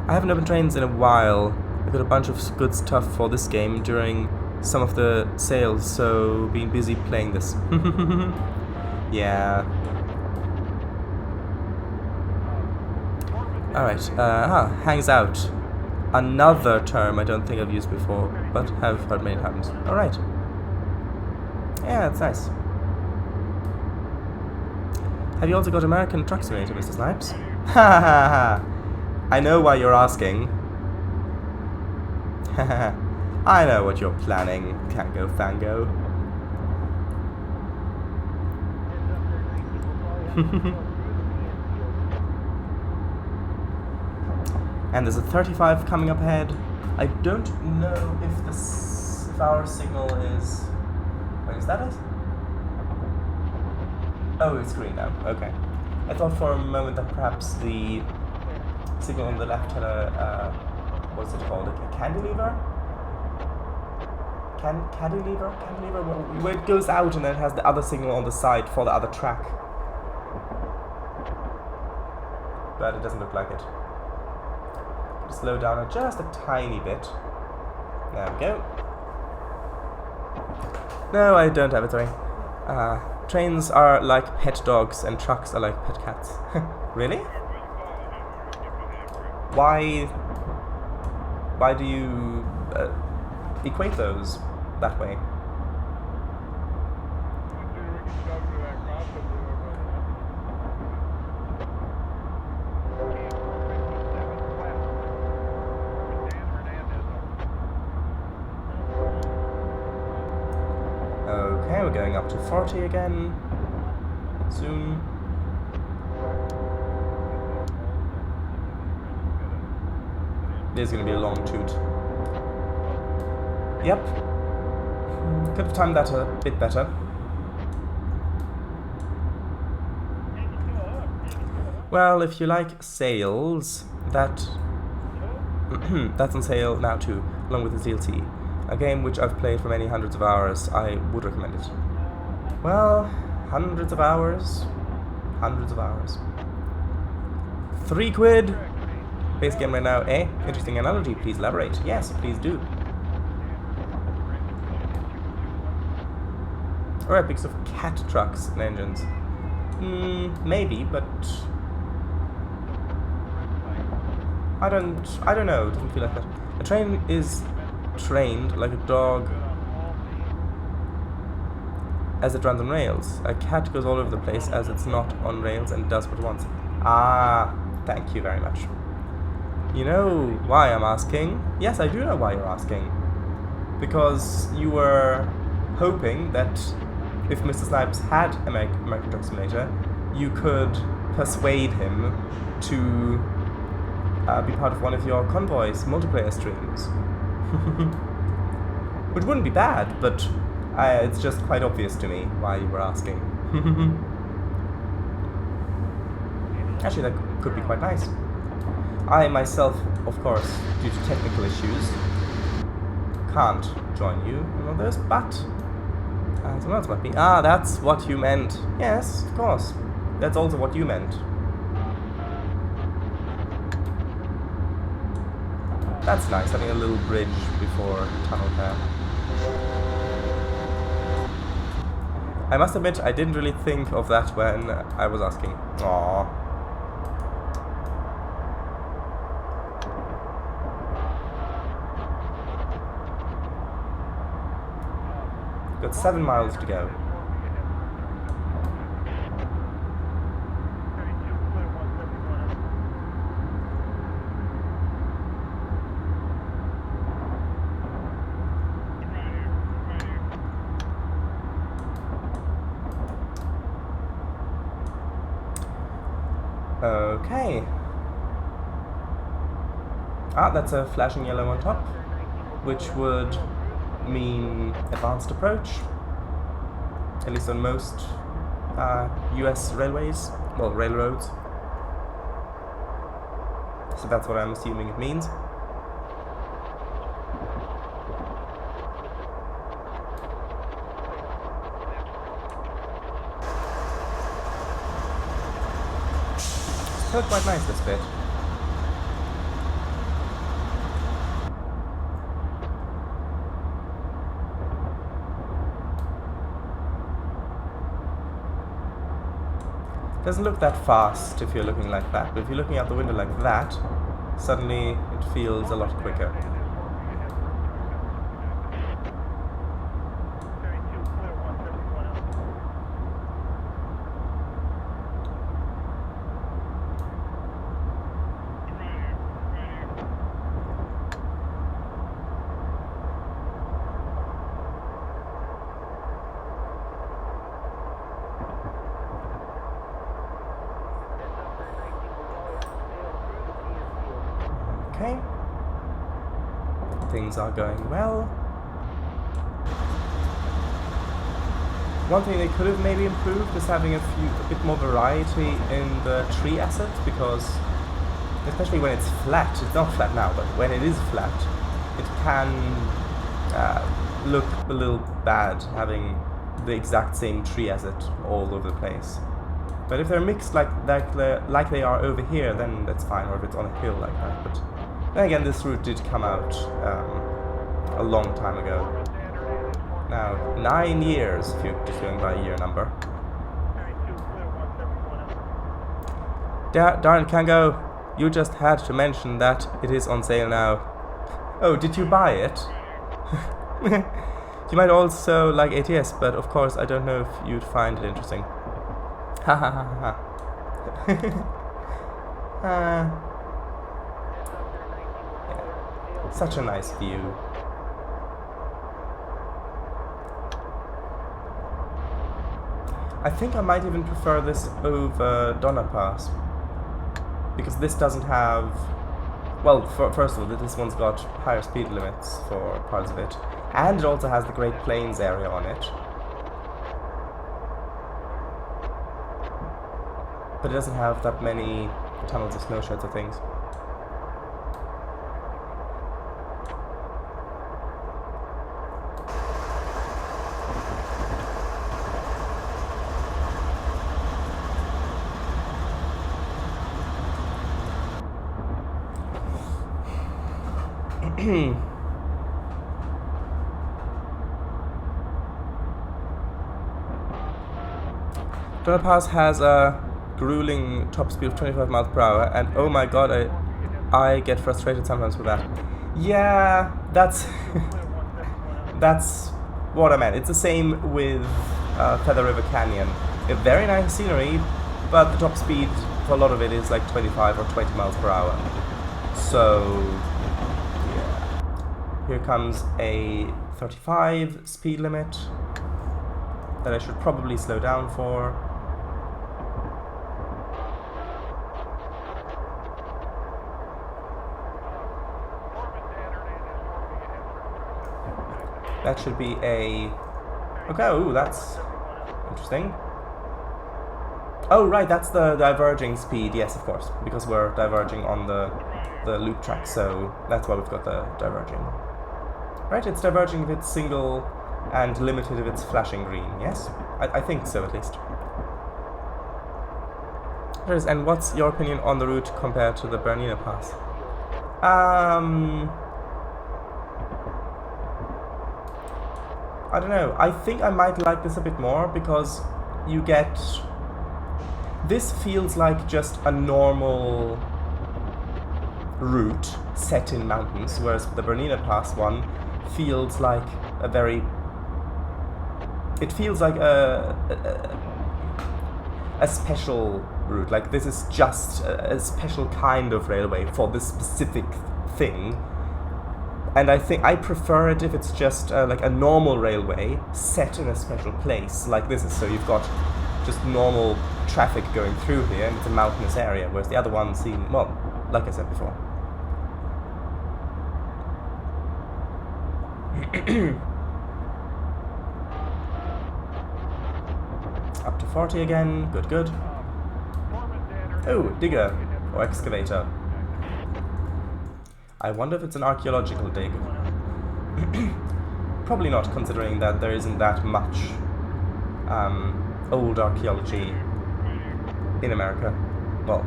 I haven't opened trains in a while. I got a bunch of good stuff for this game during some of the sales, so been busy playing this. Yeah. Alright, hangs out. Another term I don't think I've used before, but have heard many times. Alright. Yeah, that's nice. Have you also got American Truck Simulator, Mr. Snipes? Ha ha ha! I know why you're asking. I know what you're planning, Kango Fango. And there's a 35 coming up ahead. I don't know if our signal is... Wait, is that it? Oh, it's green now. Okay. I thought for a moment that perhaps the signal on the left had a what's it called? A cantilever? Cantilever? Where it goes out and then it has the other signal on the side for the other track. But it doesn't look like it. Slow down just a tiny bit. There we go. No, I don't have it, sorry. Trains are like pet dogs and trucks are like pet cats. Really? Why do you equate those that way? Okay, we're going up to 40 again. Soon. There's going to be a long toot. Yep. Could have timed that a bit better. Well, if you like sales, that's on sale now too, along with the DLC. A game which I've played for many hundreds of hours. I would recommend it. Well, hundreds of hours. 3 quid. Base game right now, eh? Interesting analogy, please elaborate. Yes, please do. Alright, because of cat trucks and engines. Maybe, but I don't know, it doesn't feel like that. A train is trained like a dog as it runs on rails. A cat goes all over the place as it's not on rails and does what it wants. Ah, thank you very much. You know why I'm asking? Yes, I do know why you're asking. Because you were hoping that if Mr. Snipes had American Truck Simulator, you could persuade him to be part of one of your Convoys multiplayer streams. Which wouldn't be bad, but it's just quite obvious to me why you were asking. Actually, that could be quite nice. I myself, of course, due to technical issues, can't join you in one of those, but someone else might be. Ah, that's what you meant. Yes, of course. That's also what you meant. That's nice, having a little bridge before tunnel there. I must admit, I didn't really think of that when I was asking. Aww. Got 7 miles to go. Okay. Ah, that's a flashing yellow on top, which would mean advanced approach, at least on most US railways, well, railroads. So that's what I'm assuming it means. It's felt quite nice, this bit. Doesn't look that fast if you're looking like that, but if you're looking out the window like that, suddenly it feels a lot quicker. Okay. Things are going well. One thing they could have maybe improved is having a bit more variety in the tree asset, because especially when it's flat, it's not flat now, but when it is flat, it can look a little bad having the exact same tree asset all over the place. But if they're mixed like they are over here, then that's fine, or if it's on a hill like that. But then again, this route did come out a long time ago. Now, 9 years, if you're just going by a year number. Darn it, Kango, you just had to mention that it is on sale now. Oh, did you buy it? You might also like ATS, but of course I don't know if you'd find it interesting. Ha ha ha ha. Yeah. Such a nice view. I think I might even prefer this over Donna Pass, because this doesn't have, well, first of all, this one's got higher speed limits for parts of it, and it also has the Great Plains area on it. But it doesn't have that many tunnels of snow sheds or things. Donna Pass has a grueling top speed of 25 miles per hour, and oh my god, I get frustrated sometimes with that. Yeah, that's that's what I meant. It's the same with Feather River Canyon. A very nice scenery, but the top speed for a lot of it is like 25 or 20 miles per hour. So yeah, here comes a 35 speed limit that I should probably slow down for. That should be a... Okay, ooh, that's interesting. Oh, right, that's the diverging speed. Yes, of course, because we're diverging on the loop track, so that's why we've got the diverging. Right, it's diverging if it's single and limited if it's flashing green, yes? I think so, at least. And what's your opinion on the route compared to the Bernina Pass? I don't know. I think I might like this a bit more because you get... This feels like just a normal route set in mountains, whereas the Bernina Pass one feels like a very... It feels like a special route. Like this is just a special kind of railway for this specific thing. And I think I prefer it if it's just like a normal railway set in a special place, like this is. So you've got just normal traffic going through here, and it's a mountainous area, whereas the other one seemed, well, like I said before. Up to 40 again, good, good. Oh, digger, or excavator. I wonder if it's an archaeological dig. Probably not, considering that there isn't that much old archaeology in America. Well,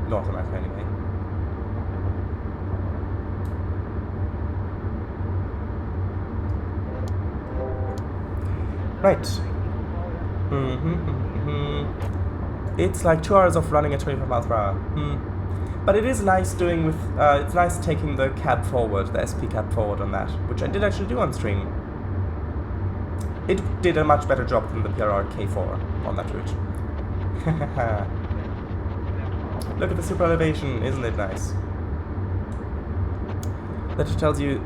North America anyway. Right. It's like 2 hours of running at 25 miles per hour. But it is nice doing with, it's nice taking the cab forward, the SP cab forward on that, which I did actually do on stream. It did a much better job than the PRR K4 on that route. Look at the super elevation, isn't it nice? The letter tells you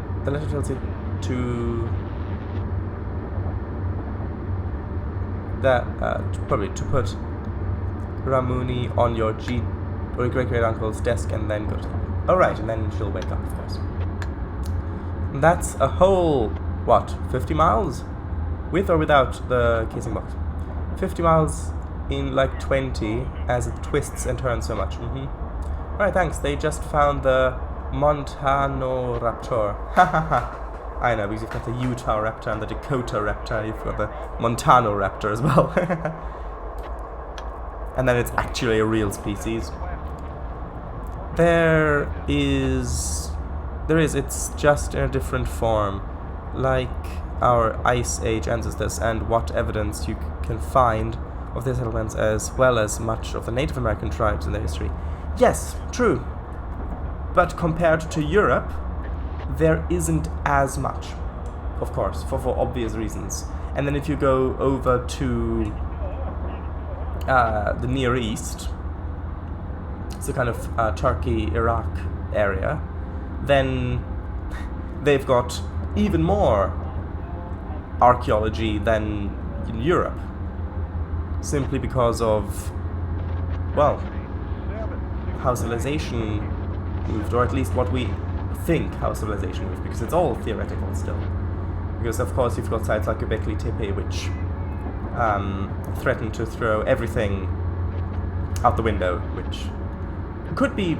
to that probably to put Ramuni on your or your great-great-uncle's desk and then go to sleep. Oh right, and then she'll wake up, of course. And that's a whole, what, 50 miles? With or without the casing box? 50 miles in like 20 as it twists and turns so much. Alright, thanks. They just found the Montano Raptor. I know, because you've got the Utah Raptor and the Dakota Raptor. You've got the Montano Raptor as well. And then it's actually a real species. It's just in a different form, like our Ice Age ancestors, and what evidence you can find of their settlements, as well as much of the Native American tribes in their history. Yes, true. But compared to Europe, there isn't as much, of course, for obvious reasons. And then if you go over to the Near East, so kind of Turkey, Iraq area, then they've got even more archaeology than in Europe, simply because of, well, how civilization moved, or at least what we think how civilization moved, because it's all theoretical still. Because of course you've got sites like Göbekli Tepe, which threaten to throw everything out the window, which could be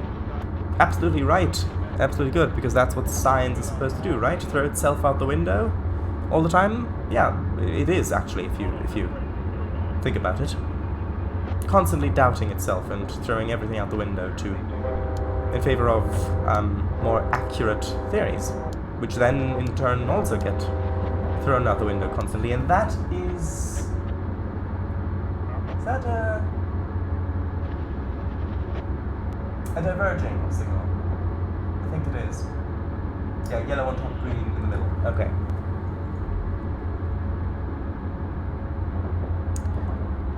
absolutely right, absolutely good, because that's what science is supposed to do, right? Throw itself out the window all the time? Yeah, it is actually, if you think about it. Constantly doubting itself and throwing everything out the window in favor of more accurate theories, which then in turn also get thrown out the window constantly, and that is that a diverging signal? I think it is. Yeah, yellow on top, green in the middle. Okay.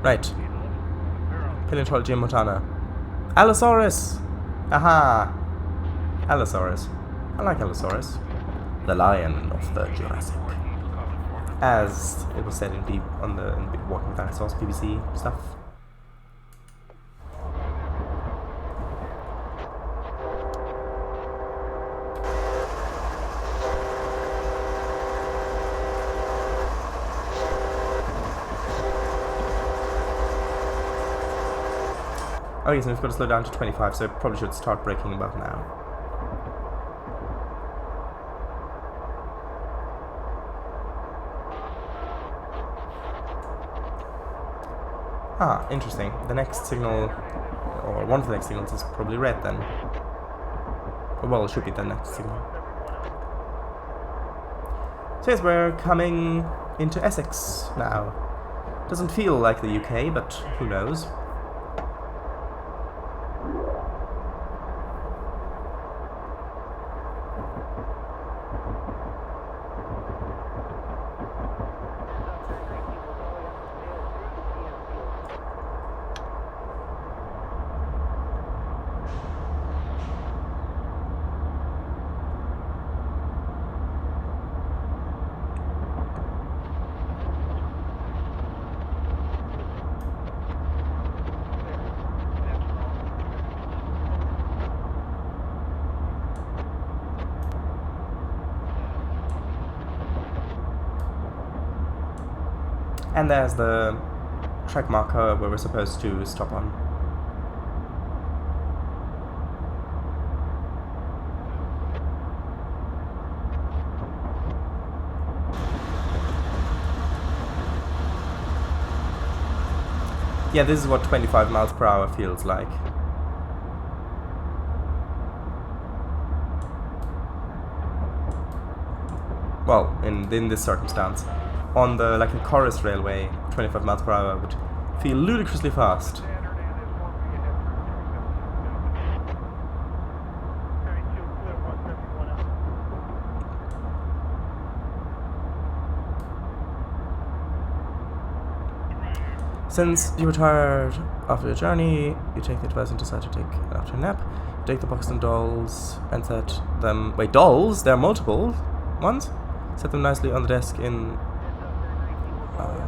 Right. Paleontology in Montana. Allosaurus! Aha! Allosaurus. I like Allosaurus. The lion of the Jurassic. As it was said in the Walking with Dinosaurs BBC stuff. Oh yes, and we've got to slow down to 25, so probably should start braking about now. Ah, interesting. The next signal, or one of the next signals, is probably red then. Well, it should be the next signal. So yes, we're coming into Essex now. Doesn't feel like the UK, but who knows. And there's the track marker where we're supposed to stop on. Yeah, this is what 25 miles per hour feels like. Well, in this circumstance. On the, like, a chorus railway, 25 miles per hour would feel ludicrously fast. Since you were tired after your journey, you take the advice and decide to take an afternoon nap. You take the Buxton dolls and set them... Wait, dolls? There are multiple ones? Set them nicely on the desk in...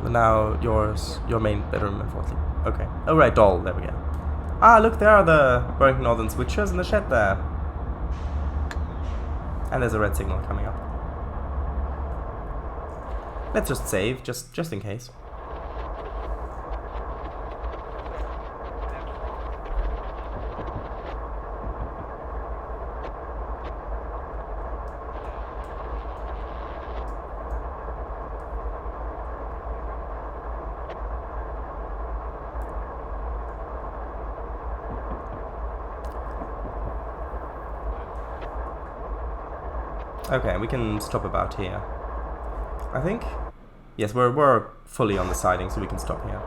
now your main bedroom and fourthly. Okay. Oh right, doll, there we go. Ah, look, there are the Burlington Northern switchers in the shed there. And there's a red signal coming up. Let's just save, just in case. Okay, we can stop about here. I think? Yes, we're fully on the siding, so we can stop here.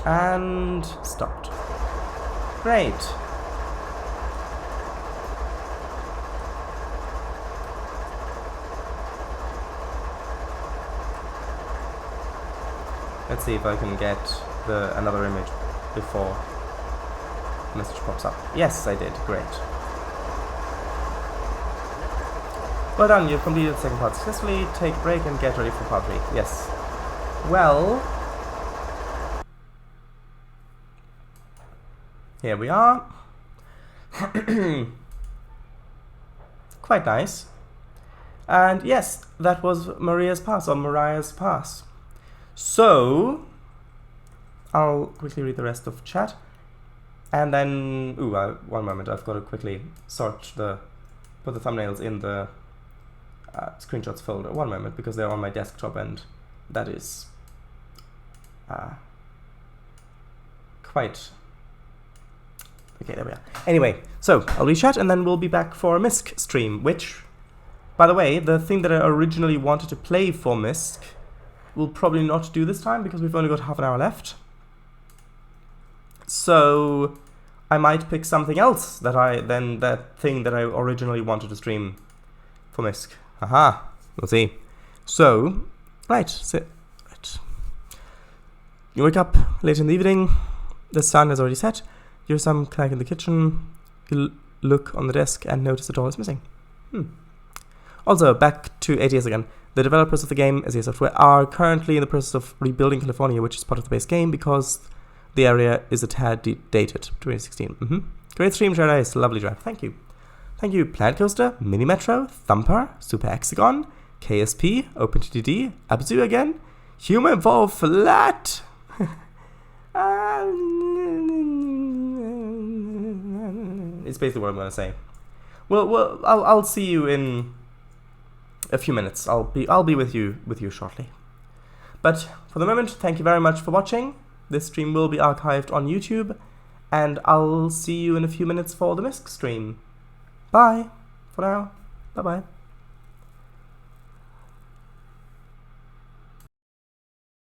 And stopped. Great. Let's see if I can get another image before the message pops up. Yes, I did. Great. Well done, you've completed the second part successfully. Take a break and get ready for part 3. Yes. Well, here we are. Quite nice. And yes, that was Maria's Pass. So, I'll quickly read the rest of chat, and then, one moment, I've got to quickly put the thumbnails in the screenshots folder. One moment, because they're on my desktop, and that is quite... Okay, there we are. Anyway, so, I'll read chat, and then we'll be back for a MISC stream, which, by the way, the thing that I originally wanted to play for MISC we'll probably not do this time because we've only got half an hour left. So I might pick something else that thing that I originally wanted to stream for MISC. Aha, we'll see. So, right. You wake up late in the evening, the sun is already set, you hear some clack in the kitchen, you look on the desk and notice the doll is missing. Also, back to ATS again. The developers of the game, SES Software, are currently in the process of rebuilding California, which is part of the base game, because the area is a tad dated, 2016. Great stream, Jedi. Lovely drive. Thank you. Thank you, Planet Coaster, Mini Metro, Thumper, Super Hexagon, KSP, OpenTTD, Abzu again, Humor Evolve Flat. It's basically what I'm going to say. Well, I'll see you in a few minutes. I'll be with you shortly. But for the moment, thank you very much for watching. This stream will be archived on YouTube, and I'll see you in a few minutes for the Misk stream. Bye for now. Bye-bye.